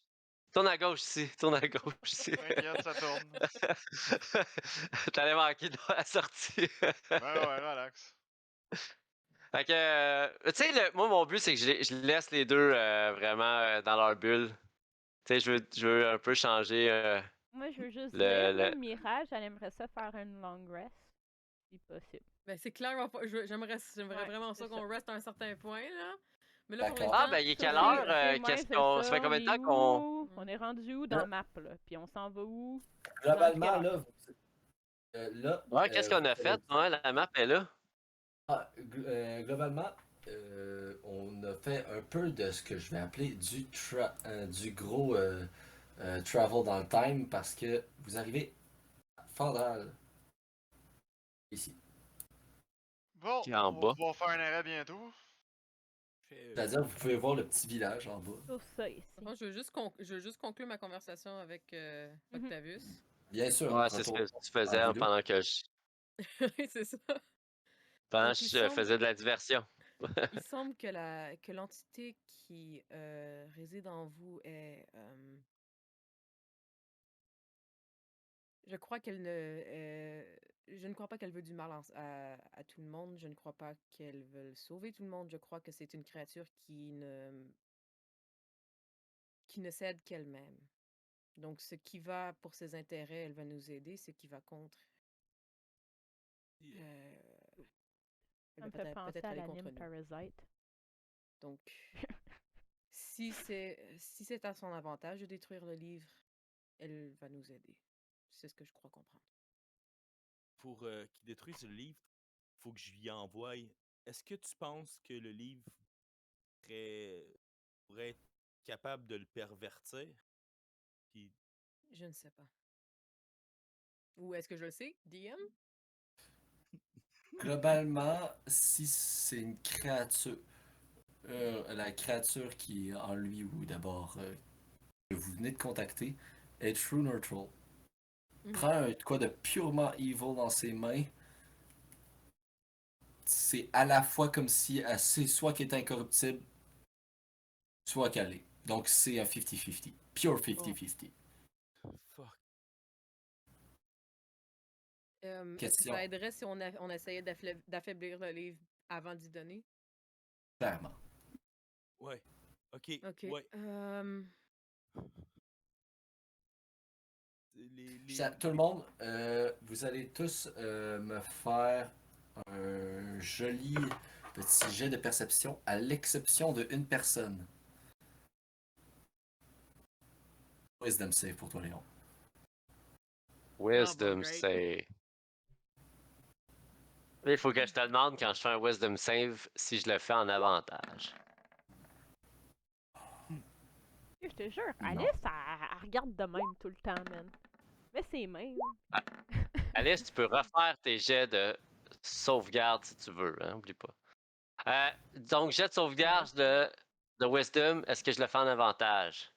Tourne à gauche ici, tourne à gauche ici.
T'inquiète, ça tourne.
T'allais manquer de la sortie.
Ouais, relax.
Fait que, tu sais, moi, mon but, c'est que je laisse les deux vraiment dans leur bulle. Tu sais, je veux un peu changer
Moi, je veux juste dire, là,
le...
Mirage, elle aimerait ça faire une long rest, si possible.
Ben, c'est clair, j'aimerais
Ouais,
vraiment
c'est
ça qu'on reste à un certain point, là. Mais là, pour
D'accord.
Ah,
l'instant,
ben, il est quelle
C'est
heure?
moi,
Qu'est-ce
c'est
qu'on... Ça fait
ça. On
combien de
est
temps qu'on...
où? On est rendu où dans
Là,
la map, là? Puis on s'en va où?
globalement,
Rendu
Ouais, qu'est-ce qu'on
vous
a
allez
fait? Ouais, la map est là.
globalement, on a fait un peu de ce que je vais appeler du gros travel dans le time parce que vous arrivez à Fandral, ici.
Bon,
Qui est en
on va
bas.
pouvoir faire un arrêt bientôt.
C'est-à-dire, vous pouvez voir le petit village en bas.
Tout ça ici.
Bon, je veux juste conclure ma conversation avec
Mhm.
Octavius.
Bien sûr,
Ouais, c'est ce que tu faisais
en vidéo.
pendant que je...
Oui, c'est ça.
Pendant
Donc,
que je faisais de la diversion.
il semble que l'entité qui réside en vous est. Je crois qu'elle ne. Je ne crois pas qu'elle veut du mal à tout le monde. Je ne crois pas qu'elle veut sauver tout le monde. Je crois que c'est une créature qui ne cède qu'elle-même. Donc, ce qui va pour ses intérêts, elle va nous aider. Ce qui va contre,
Ça
elle
me
va
fait penser
peut-être
à
aller contre
l'anime
nous.
Parasite.
Donc, si c'est à son avantage de détruire le livre, elle va nous aider. C'est ce que je crois comprendre.
Pour qu'il détruise le livre, faut que je lui envoie. Est-ce que tu penses que le livre pourrait être capable de le pervertir? Puis,
Je ne sais pas. Ou est-ce que je le sais? DM?
Globalement, si c'est une créature, la créature qui est en lui ou d'abord que vous venez de contacter est true neutral. Prend quoi de purement evil dans ses mains. C'est à la fois comme si elle sait soit qu'elle est incorruptible, soit qu'elle est. Donc c'est un 50-50. Pure 50-50.
fuck.
Question.
Ça aiderait si on essayait d'affaiblir le livre avant d'y donner.
Clairement.
Ouais. Ok.
Ok.
Ouais.
Tout le monde, vous allez tous me faire un joli petit jet de perception, à l'exception de une personne. Wisdom save pour toi, Léon.
Wisdom
great.
save. Il faut que je te demande quand je fais un Wisdom save si je le fais en avantage.
Je te jure,
Non.
Alice, elle regarde de même tout le temps, man. Mais c'est même.
Alice, tu peux refaire tes jets de sauvegarde si tu veux, hein, oublie pas. Donc, jet de sauvegarde de Wisdom, est-ce que je le fais en avantage?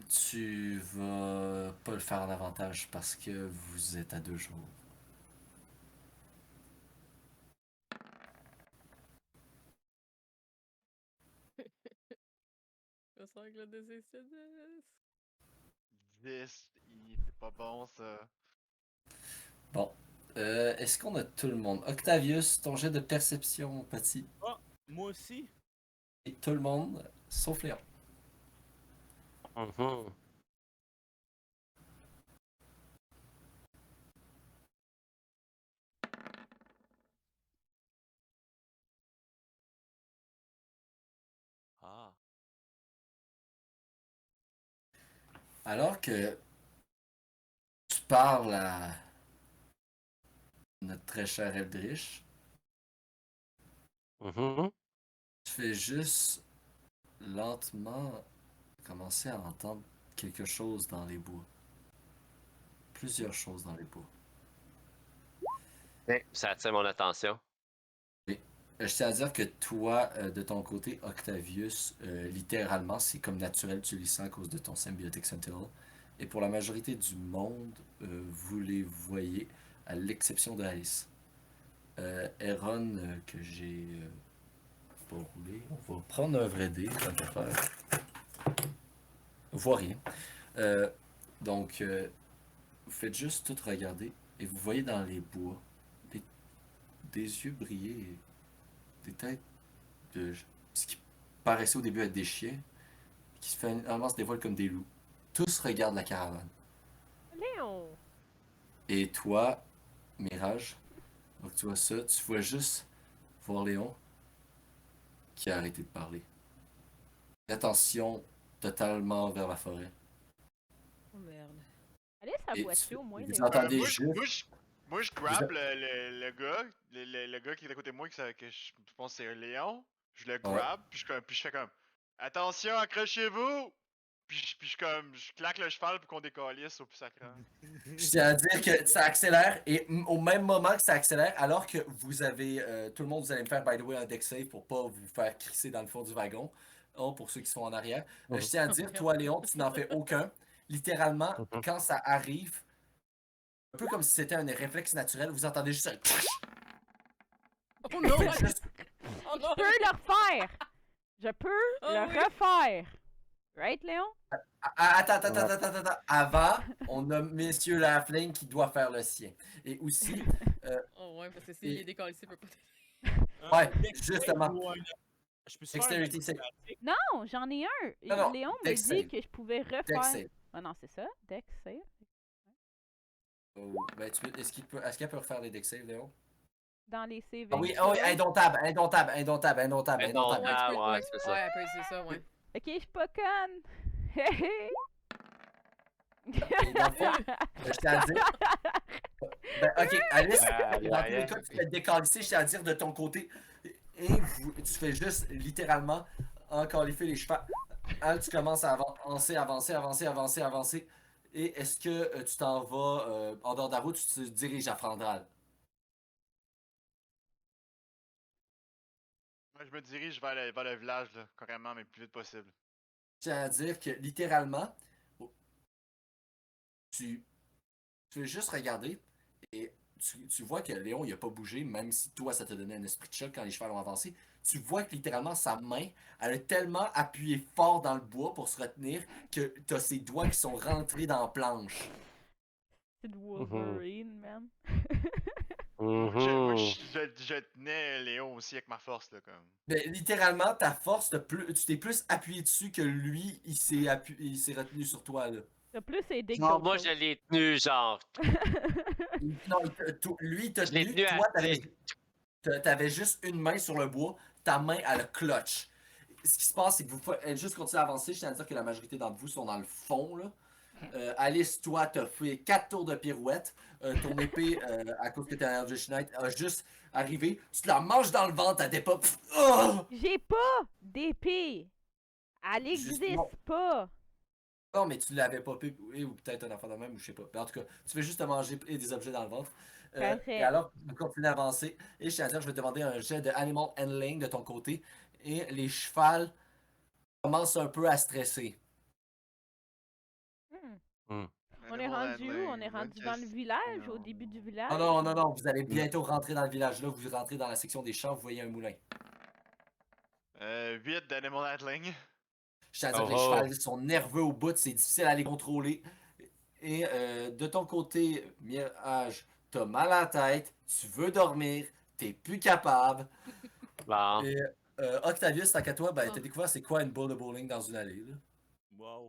Tu vas pas le faire en avantage parce que vous êtes à 2 jours.
Je sens que le DC c'est 10.
10, c'est pas bon ça.
Bon. Est-ce qu'on a tout le monde? Octavius, ton jet de perception, petit.
Ah, moi aussi.
Et tout le monde, sauf Léon.
Mhm.
Alors que tu parles à notre très cher Eldritch,
Mhm.
tu fais juste lentement commencer à entendre quelque chose dans les bois. Plusieurs choses dans les bois.
Ça attire mon attention.
Je tiens à dire que toi, de ton côté, Octavius, littéralement, c'est comme naturel, tu les sens à cause de ton Symbiotic Sentinel. Et pour la majorité du monde, vous les voyez, à l'exception d'Alice. Aaron, que j'ai pas roulé, on va prendre un vrai dé, tant qu'à faire. On voit rien. Donc, vous faites juste tout regarder et vous voyez dans les bois des yeux briller, des têtes de ce qui paraissait au début être des chiens, qui finalement se dévoilent comme des loups. Tous regardent la caravane.
Léon!
Et toi, Mirage, donc tu vois ça, tu vois juste voir Léon qui a arrêté de parler. L'attention totalement vers la forêt.
Oh merde.
Allez, sa
Et
voiture, au moins,
vous
Léon.
entendez
moi,
juste...
moi, je grab le gars, le gars qui est à côté de moi, que je pense que c'est Léon. Je le grab, puis je fais comme attention, accrochez-vous! Je claque le cheval pour qu'on décalisse au plus sacré.
Je tiens à dire que ça accélère et au même moment que ça accélère, alors que vous avez, tout le monde, vous allez me faire, by the way, un deck save pour pas vous faire crisser dans le fond du wagon. Oh, pour ceux qui sont en arrière. Je tiens à dire, toi, Léon, tu n'en fais aucun. Littéralement,
Mhm.
quand ça arrive, un peu comme si c'était un réflexe naturel, vous entendez juste un...
Oh non!
Vous faites juste-
Oh non!
Je peux le refaire! Je peux
Oh
le
oui.
refaire! Right, Léon?
Attends. Avant, on a Monsieur Laflin qui doit faire le sien. Et aussi,
Oh ouais, parce que s'il est décalé, il peut pas.
ouais,
Dex save
justement.
ou je peux faire un
Dexterity save.
acrobatique?
Non, j'en ai un!
Non,
Léon me
Dex
dit
save.
que je pouvais refaire.
Dex save.
Ah non, c'est ça, Dex save.
Oh, ben, est-ce qu'elle peut refaire les deck saves, Léon?
Dans les CV.
Ah oui, oh, indomptable.
Ouais, tu peux.
ouais,
Ouais,
c'est ça.
ouais, elle peut essayer ça, ouais.
Ok, je suis pas conne! Hé hé!
Et dans le fond, je tiens à dire. Ben, ok, Alice, dans tous les cas, tu te fais décalisser, je tiens à dire, de ton côté. Et tu fais juste littéralement encalifer les chevaux. Tu commences à avancer. Et est-ce que tu t'en vas en dehors de la route, tu te diriges à Frandral?
Moi, je me dirige vers le village, là, carrément, mais le plus vite possible.
Je tiens à dire que littéralement, tu veux juste regarder et tu vois que Léon il a pas bougé, même si toi ça t'a donné un esprit de choc quand les chevaux ont avancé. Tu vois que littéralement sa main, elle a tellement appuyé fort dans le bois pour se retenir que t'as ses doigts qui sont rentrés dans la planche.
C'est de Wolverine, man.
Mhm.
Je tenais Léon aussi avec ma force, là, comme.
Mais littéralement, ta force, tu t'es plus appuyé dessus que lui, il s'est retenu sur toi là.
T'as plus aidé que
Non,
d'autres
moi,
choses.
je l'ai tenu, genre.
Non, lui, il t'a
Je l'ai
tenu,
tenu
toi,
à.
t'avais juste une main sur le bois, ta main, elle a clutch. Ce qui se passe, c'est que vous faites juste continuer à avancer. Je tiens à dire que la majorité d'entre vous sont dans le fond. Là. Alice, toi, t'as fait 4 tours de pirouette. Ton épée, à cause que t'es un Eldritch Knight, a juste arrivé. Tu te la manges dans le ventre, elle dépop. Oh!
J'ai pas d'épée! Elle
Juste-
existe
non.
pas!
Non, mais tu l'avais pas pu, ou peut-être un enfant de même, ou je sais pas. Mais en tout cas, tu fais juste te manger des objets dans le ventre.
Parfait.
Et alors, tu continues à avancer. Et je tiens à dire, je vais te demander un jet de Animal Handling de ton côté. Et les chevals commencent un peu à stresser.
On est rendu où? On est rendu dans le village, au début du village?
Oh non, vous allez bientôt rentrer dans le village. Là, vous rentrez dans la section des champs, vous voyez un moulin.
8 d'Animal Handling.
Je tiens à dire que les chevals sont nerveux au bout, c'est difficile à les contrôler. Et de ton côté, Mirage, t'as mal à la tête, tu veux dormir, t'es plus capable.
Bon.
Et Octavius, tant qu'à toi, ben, t'as découvert c'est quoi une boule de bowling dans une allée. Là.
Wow.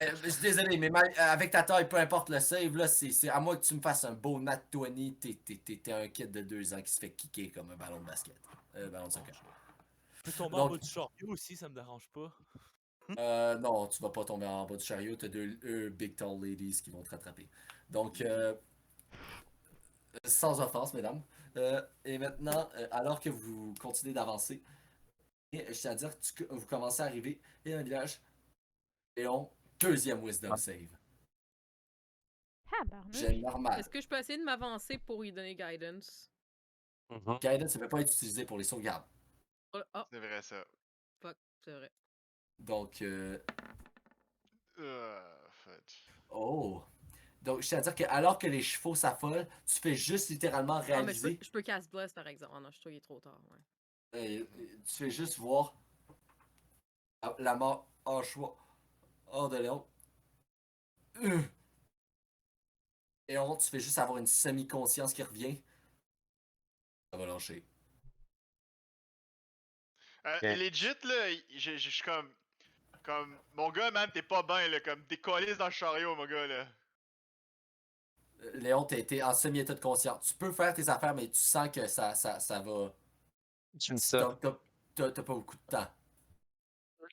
Je suis désolé, mais avec ta taille, peu importe le save, là, c'est à moins que tu me fasses un beau nat 20, t'es un kid de 2 ans qui se fait kicker comme un ballon de basket. Ballon de soccer.
Je peux tomber en
Donc-
bas du chariot aussi, ça me dérange pas.
Non, tu vas pas tomber en bas du chariot. T'as deux big tall ladies qui vont te rattraper. Donc, sans offense, mesdames. Et maintenant, alors que vous continuez d'avancer, je tiens à dire que vous commencez à arriver et un village. Léon, deuxième wisdom save.
Tabarnouche.
J'ai normal.
Est-ce que je peux essayer de m'avancer pour lui donner guidance?
Guidance, ça ne peut pas être utilisé pour les sauvegardes.
Oh,
C'est vrai, ça.
fuck, c'est vrai.
Donc,
Fudge.
oh. Donc, je tiens à dire que alors que les chevaux s'affolent, tu fais juste littéralement
Ah, mais
réaliser.
je peux cast bless par exemple. Ah non, je trouve qu'il est trop tard. Ouais.
Tu fais juste voir la mort en choix hors de Léon. Et on, tu fais juste avoir une semi-conscience qui revient. Ça va lâcher.
Legit, là, je suis comme. Mon gars, man, t'es pas bien, là. Comme, t'es collé dans le chariot, mon gars, là.
Léon, t'as été en semi-état de conscience. Tu peux faire tes affaires, mais tu sens que ça va.
Tu me dis ça.
T'as pas beaucoup de temps.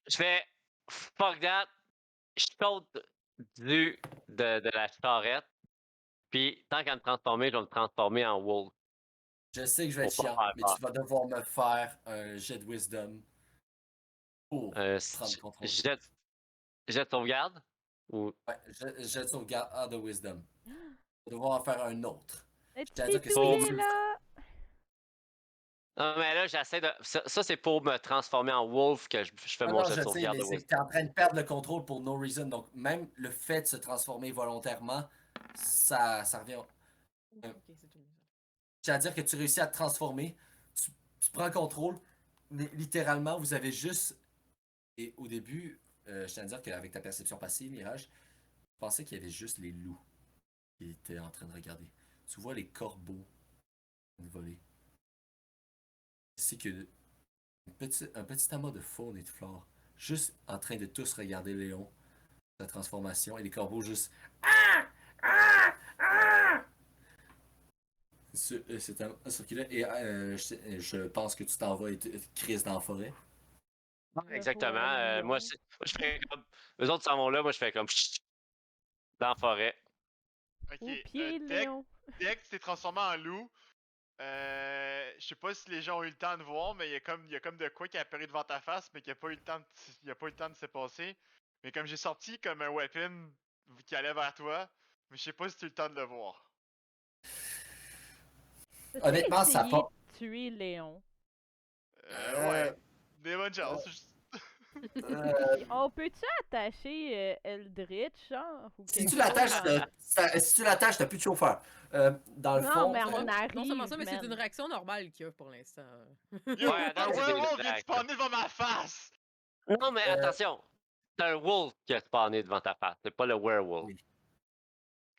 Je fais fuck that. Je saute de la charrette. Puis tant qu'à me transformer, je vais me transformer en wolf.
Je sais que je vais être
Faut pas
chiant,
faire
mais
peur.
tu vas devoir me faire un jet de wisdom pour prendre contrôle.
Jet de sauvegarde? Ou...
Ouais, jet de sauvegarde de wisdom. Tu vas devoir en faire un autre.
Le
Je tiens à dire
petit
que
touillet,
c'est
là!
Non, mais là, j'essaie de. Ça, c'est pour me transformer en wolf que je fais
Ah
mon
non,
jet de
je sais,
sauvegarde
mais
de
c'est que
wisdom.
t'es en train de perdre le contrôle pour no reason. Donc, même le fait de se transformer volontairement, ça revient.
Ok, c'est tout.
C'est-à-dire que tu réussis à te transformer, tu prends contrôle, mais littéralement, vous avez juste. Et au début, je tiens à dire qu'avec ta perception passive, Mirage, je pensais qu'il y avait juste les loups qui étaient en train de regarder. Tu vois les corbeaux voler. C'est que un petit amas de faune et de flore, juste en train de tous regarder Léon, sa transformation, et les corbeaux juste. C'est un circuler. Et je pense que tu t'en vas et crises dans la forêt.
Exactement.
Voyons.
Moi, je fais comme. Eux autres s'en vont là, moi, je fais comme. Dans la forêt.
Ok,
Au pied, Léon.
dès que tu t'es transformé en loup, je sais pas si les gens ont eu le temps de voir, mais il y a comme de quoi qui a apparu devant ta face, mais qui a pas eu le temps de se passer. Mais comme j'ai sorti comme un weapon qui allait vers toi, mais je sais pas si tu as eu le temps de le voir.
Honnêtement, ça
Essayer
pas.
de tuer Léon.
Ouais. Des bonnes chances.
On peut-tu attacher Eldritch, genre? Ou
Si tu
quelque chose
l'attaches, si tu l'attaches, t'as plus de chauffeur. Dans le
Non,
fond.
mais on arrive,
Non seulement ça, mais c'est
man.
une réaction normale qu'il y a pour l'instant.
Yo,
Ouais,
un
attends, c'est
werewolf
des
vient de spawner devant ma face!
Non, mais attention. C'est un wolf qui a spawné devant ta face. C'est pas le werewolf.
Oui.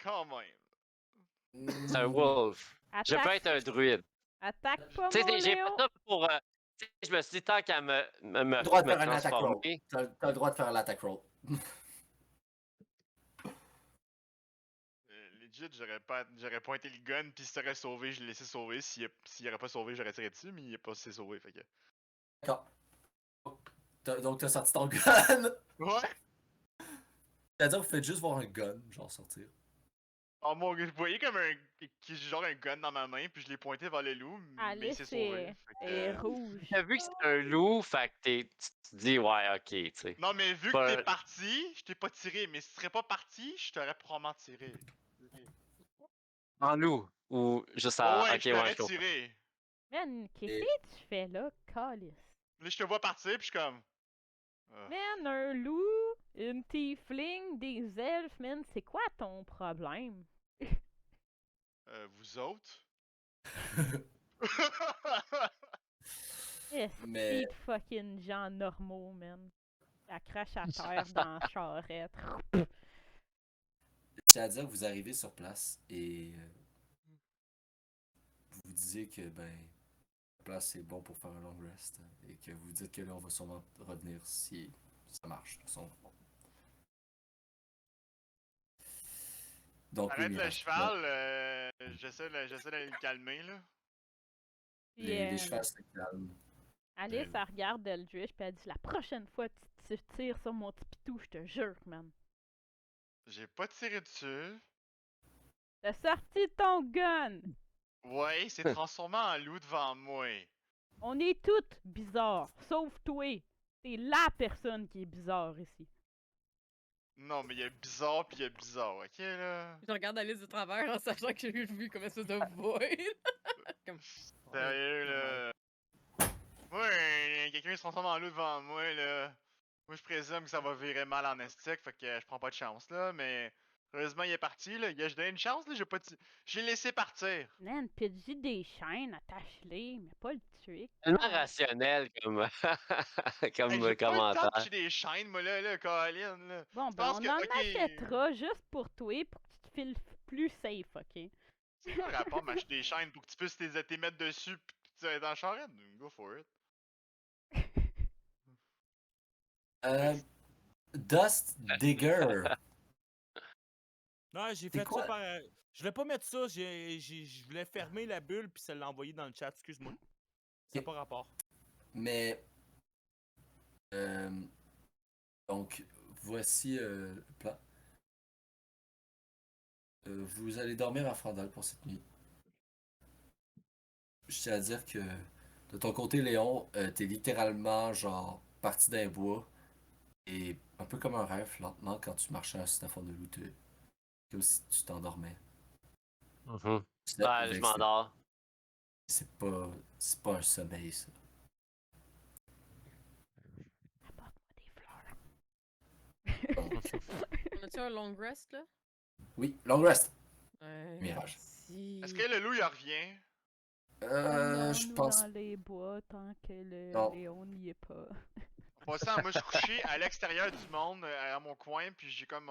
Quand même.
C'est un wolf. Je peux être un druide.
Attaque pas
Tu
mon
sais, j'ai fait
Léon!
ça pour. Tu sais, je me suis dit, tant qu'à
T'as le droit de faire un attack roll.
transformer.
T'as le droit de faire l'attack roll.
Legit, j'aurais pointé le gun, pis s'il s'aurait sauvé, je l'ai laissé sauver. S'il aurait pas sauvé, j'aurais tiré dessus, mais il est pas s'est sauvé, fait que.
D'accord. Donc t'as sorti ton gun.
Ouais!
C'est-à-dire que vous faites juste voir un gun, genre sortir.
Oh mon gars, je voyais comme genre un gun dans ma main, puis je l'ai pointé vers le loup, mais il
Alice
s'est sauvé.
est rouge.
T'as vu que c'est un loup, fait que tu te dis, ouais, ok, tu sais.
Non, mais vu
Pas-
que t'es parti, je t'ai pas tiré, mais si tu serais pas parti, je t'aurais probablement tiré.
En loup. Ou juste
Ouais,
en.
ouais,
Ok,
je
ouais,
t'aurais
je comprends.
Man,
tiré.
qu'est-ce que tu fais là, Calice?
Là, je te vois partir, puis je suis comme.
Man, un loup, une tiefling, des elfes, man, c'est quoi ton problème?
Vous autres?
Est-ce
Mais-
de fucking gens normaux, man? La crache à terre dans la charrette.
C'est-à-dire que vous arrivez sur place et vous vous disiez que la place c'est bon pour faire un long rest et que vous dites que là on va sûrement revenir si ça marche. De toute façon. Donc, oui,
Arrête le
Mirage,
cheval, j'essaie d'aller le calmer, là.
Puis,
les chevals se calment.
Alice, elle regarde Eldritch, puis elle dit la prochaine fois, tu te tu tires sur mon petit pitou, je te jure, man.
J'ai pas tiré dessus.
T'as sorti ton gun!
Ouais, il s'est transformé en loup devant moi.
On est toutes bizarres, sauf toi. T'es la personne qui est bizarre ici.
Non, mais il y a bizarre pis il y a bizarre, ok là?
Je regarde la liste de travers en sachant que j'ai vu comme ça de void. Comme...
Sérieux là? Moi, quelqu'un se transforme en loup devant moi là. Moi, je présume que ça va virer mal en estique, fait que je prends pas de chance là, mais. Heureusement, il est parti là. Je donné une chance là, j'ai laissé partir.
Man, pis des chaînes, attache-les, mais pas le tuer.
Tellement rationnel comme,
Hey,
comme
j'ai pas le temps de
commentaire.
toucher des chaînes, moi là, Colin là.
Bon,
Je
ben,
pense
on
que,
en
ok.
achètera juste pour toi, pour que tu te files plus safe, ok?
C'est quoi le rapport m'acheter des chaînes pour que tu puisses t'es mettre dessus pis tu vas être dans la charrette? Go for it.
Dust Digger.
Non, j'ai
C'est
fait
quoi?
ça par. Je voulais pas mettre ça, je voulais fermer la bulle puis ça l'a envoyé dans le chat, excuse-moi. C'est
Ok.
pas rapport.
Mais. euh, donc, voici le plan. Vous allez dormir à Frandal pour cette nuit. Je tiens à dire que de ton côté, Léon, t'es littéralement genre parti d'un bois et un peu comme un rêve, lentement, quand tu marchais sur ta forme de loup, comme si tu t'endormais.
Mhm.
Ça,
Ah, je
fait que
m'endors.
c'est pas un sommeil, ça.
Apporte-moi des fleurs.
On a-tu un long rest, là?
Oui, long rest.
Ouais,
Mirage.
merci.
Est-ce que le loup il revient?
Je
Nous
pense.
dans les bois tant que le
Non.
Léon n'y est pas.
En passant, moi je suis couché à l'extérieur du monde, à mon coin, puis j'ai comme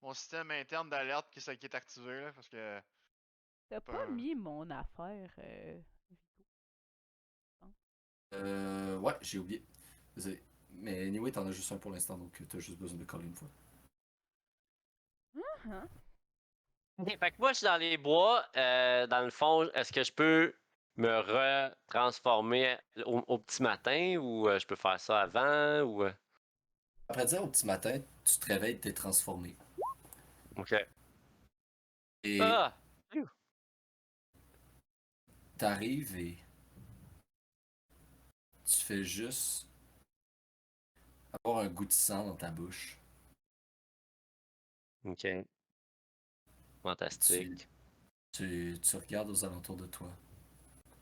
mon système interne d'alerte qui est activé là, parce que.
T'as pas mis mon affaire,
Ouais, j'ai oublié. Désolé. Mais anyway, t'en as juste un pour l'instant, donc t'as juste besoin de coller une fois.
Hein?
Ok, fait que moi, je suis dans les bois. Dans le fond, est-ce que je peux me retransformer au petit matin ou je peux faire ça avant ou.
Après dire au petit matin, tu te réveilles, t'es transformé.
Ok.
Et
Ah!
t'arrives et tu fais juste avoir un goût de sang dans ta bouche.
Ok. Fantastique.
Tu regardes aux alentours de toi.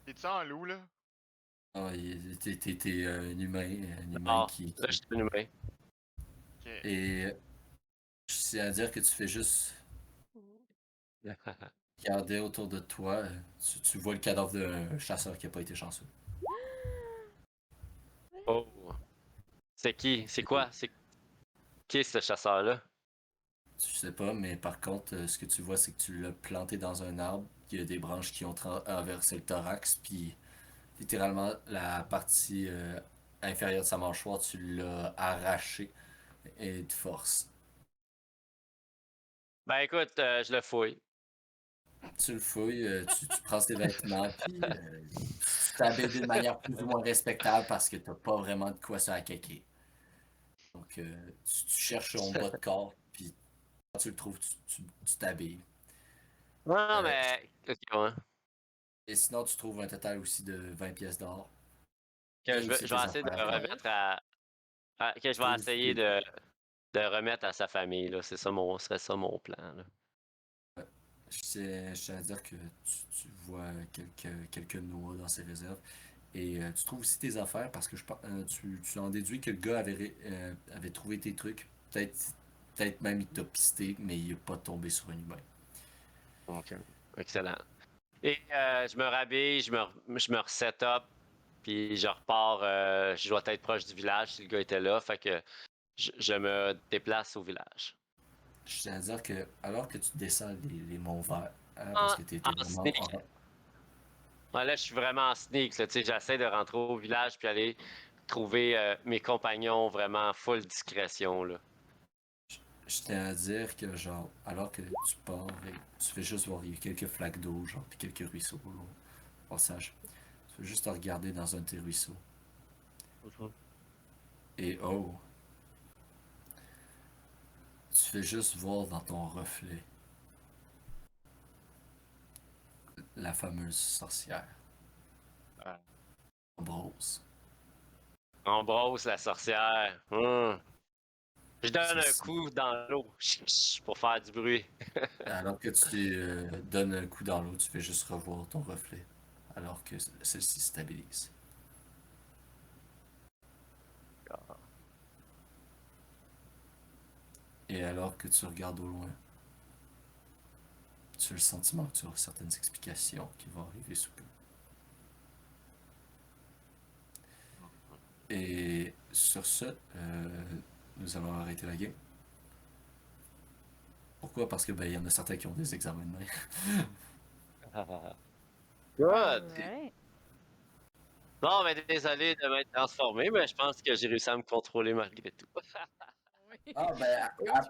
T'es-tu en loup là?
Ah, t'es un humain
Ah,
qui.
là, je suis un humain.
Ok.
Et je tiens à dire que tu fais juste regarder autour de toi. Tu vois le cadavre d'un chasseur qui a pas été chanceux.
Oh. C'est qui? C'est quoi? C'est qui ce chasseur-là?
Tu sais pas, mais par contre, ce que tu vois, c'est que tu l'as planté dans un arbre. Il y a des branches qui ont traversé le thorax, puis littéralement, la partie inférieure de sa mâchoire, tu l'as arrachée et de force.
Ben écoute, je le fouille.
Tu le fouilles, tu prends ses vêtements, puis tu t'habilles d'une manière plus ou moins respectable parce que t'as pas vraiment de quoi se hacker. Donc, tu cherches son bas de corps, puis quand tu le trouves, tu t'habilles.
Non,
Euh,
mais. Ok, ouais.
et sinon, tu trouves un total aussi de 20 pièces d'or.
Que
Et aussi
je vais
tes
essayer de
affaires.
remettre à. Que je vais
Trouve
essayer
tes-
de remettre à sa famille, là. C'est ça serait ça mon plan, là.
Je tiens à dire que tu vois quelques noix dans ses réserves. Et tu trouves aussi tes affaires parce que tu en déduis que le gars avait trouvé tes trucs. Peut-être même il t'a pisté, mais il n'est pas tombé sur un humain.
Ok. Excellent. Et je me rhabille, je me reset up, puis je repars. Je dois être proche du village si le gars était là, fait que je me déplace au village.
Je tiens à dire que alors que tu descends les monts verts, parce
En,
que tu étais
en
vraiment
sneak. Ouais, là, je suis vraiment en sneak, là, tu sais, j'essaie de rentrer au village puis aller trouver mes compagnons vraiment full discrétion, là.
je tiens à dire que genre alors que tu pars et tu fais juste voir il y a quelques flaques d'eau, genre puis quelques ruisseaux au passage. Tu fais juste te regarder dans un de tes ruisseaux.
Mhm.
Et oh, tu fais juste voir dans ton reflet la fameuse sorcière.
Ah.
Ambrose.
Ambrose, la sorcière. Je donne un coup dans l'eau pour faire du bruit.
Alors que tu donnes un coup dans l'eau, tu fais juste revoir ton reflet. Alors que celle-ci stabilise. Et alors que tu regardes au loin, tu as le sentiment que tu auras certaines explications qui vont arriver sous peu. Et sur ce, nous allons arrêter la game. Pourquoi? Parce que il y en a certains qui ont des examens demain.
Good!
Alright.
Non, mais désolé de m'être transformé, mais je pense que j'ai réussi à me contrôler malgré tout.
Oui.
Ah, ben,
Autre-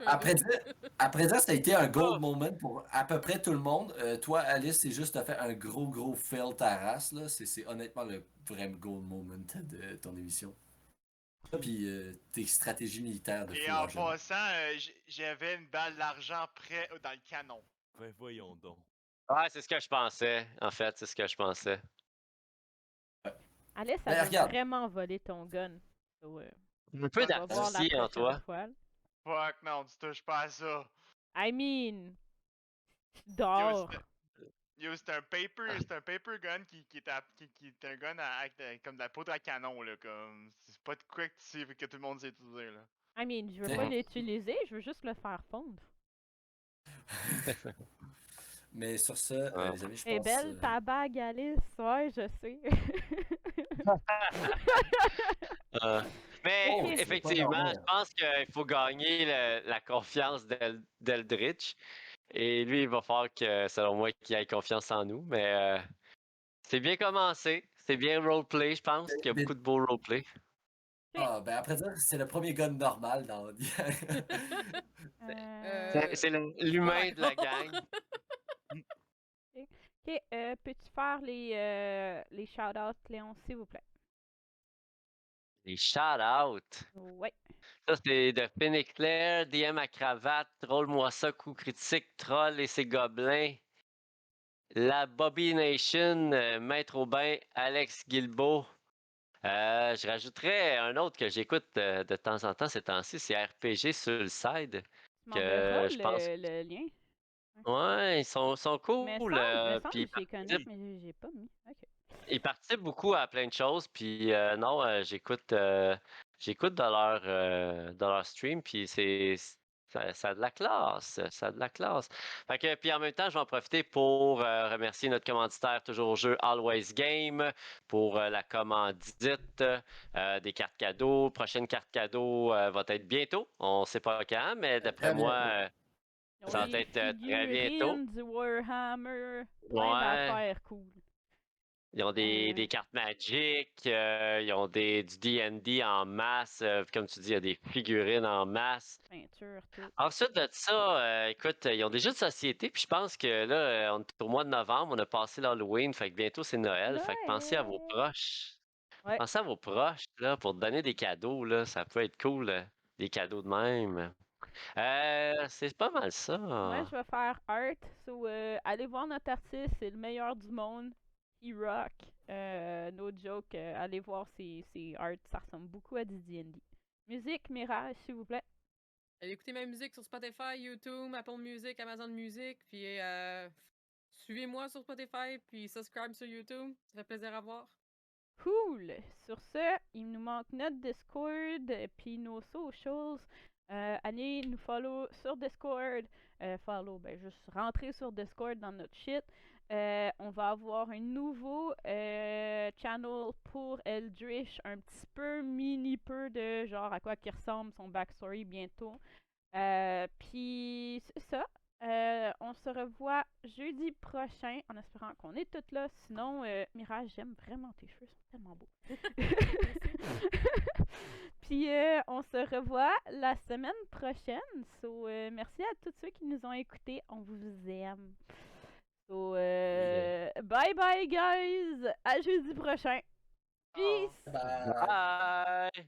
après ça, ça a été un gold moment pour à peu près tout le monde. Toi, Alice, c'est juste t'as fait un gros fail ta race, là. C'est honnêtement le vrai gold moment de ton émission. Puis tes stratégies militaires de
Et en
foulage.
passant, j'avais une balle d'argent près dans le canon.
Ben voyons donc.
Ouais, c'est ce que je pensais. En fait, c'est ce que je pensais.
Alice,
Ben,
elle veut
regarde.
vraiment voler ton gun. So,
Un peu
on va voir la
d'artificier en
prochaine
toi.
fois.
Fuck non, tu touches pas à ça.
I mean...
Yo,
Dors.
c'est un paper gun qui est un gun avec comme de la poudre à canon, là, comme... C'est pas de quoi que tout le monde sait utiliser, là.
I mean, je veux
T'sais-
pas l'utiliser, je veux juste le faire fondre.
Mais sur ce, les amis, je
Elle est
pense.
belle ta bague, Alice. Ouais, je sais.
Mais
Oh, c'est pas
effectivement,
normal.
je pense qu'il faut gagner la confiance d'Eldritch. Et lui, il va falloir que, selon moi, qu'il ait confiance en nous. Mais c'est bien commencé. C'est bien roleplay, je pense. Qu'il y a
Mais-
beaucoup de beaux roleplay.
Ah, ben après ça, c'est le premier gun normal dans.
C'est l'humain de la gang.
Ok, peux-tu faire les shout-outs, Léon, s'il vous plaît?
Les shout-outs.
Ouais.
Ça, c'est de Phoenix Claire, DM à cravate, Troll-moi ça, coup critique, Troll et ses gobelins. La Bobby Nation, Maître Aubin, Alex Guilbeault. Je rajouterais un autre que j'écoute de temps en temps ces temps-ci, c'est RPG sur le side.
Tu m'enverras
Je pense.
le lien.
Ouais, ils sont
Mais
cool.
semble
Puis
que je les connais, mais j'ai pas mis. Ok.
ils participent beaucoup à plein de choses. Puis non, j'écoute dans leur stream. Puis ça a de la classe. Ça a de la classe. Fait que, puis en même temps, je vais en profiter pour remercier notre commanditaire toujours au jeu Always Game pour la commandite des cartes cadeaux. Prochaine carte cadeau va être bientôt. On ne sait pas quand, mais d'après moi, ça va être très bientôt.
Figurines du Warhammer. Plein
Ouais.
d'affaires cool.
Ils ont des cartes Magic, ils ont du D&D en masse. Comme tu dis, il y a des figurines en masse.
Peinture, tout.
Ensuite de ça, écoute, ils ont des jeux de société. Puis je pense que là, on est au mois de novembre, on a passé l'Halloween. Fait que bientôt, c'est Noël. Fait que pensez à vos proches.
Ouais.
Pensez à vos proches là, pour te donner des cadeaux. Là. Ça peut être cool, des cadeaux de même. C'est pas mal ça.
Moi, je vais faire art. So, allez voir notre artiste, c'est le meilleur du monde. Il rock. No joke. Allez voir ses art. Ça ressemble beaucoup à du D&D. Musique, Mirage, s'il vous plaît.
Allez écouter ma musique sur Spotify, YouTube, Apple Music, Amazon Music, puis suivez-moi sur Spotify, puis subscribe sur YouTube. Ça fait plaisir à voir.
Cool. Sur ce, il nous manque notre Discord, puis nos socials. Allez nous follow sur Discord. Juste rentrer sur Discord dans notre shit. On va avoir un nouveau channel pour Eldritch, un petit peu, mini peu de genre à quoi qui ressemble son backstory bientôt. Puis c'est ça. On se revoit jeudi prochain en espérant qu'on est toutes là. Sinon, Mirage, j'aime vraiment tes cheveux, ils sont tellement beaux. Puis on se revoit la semaine prochaine. So, merci à tous ceux qui nous ont écoutés. On vous aime. So, bye bye guys. À jeudi prochain. Peace.
Bye.
Bye!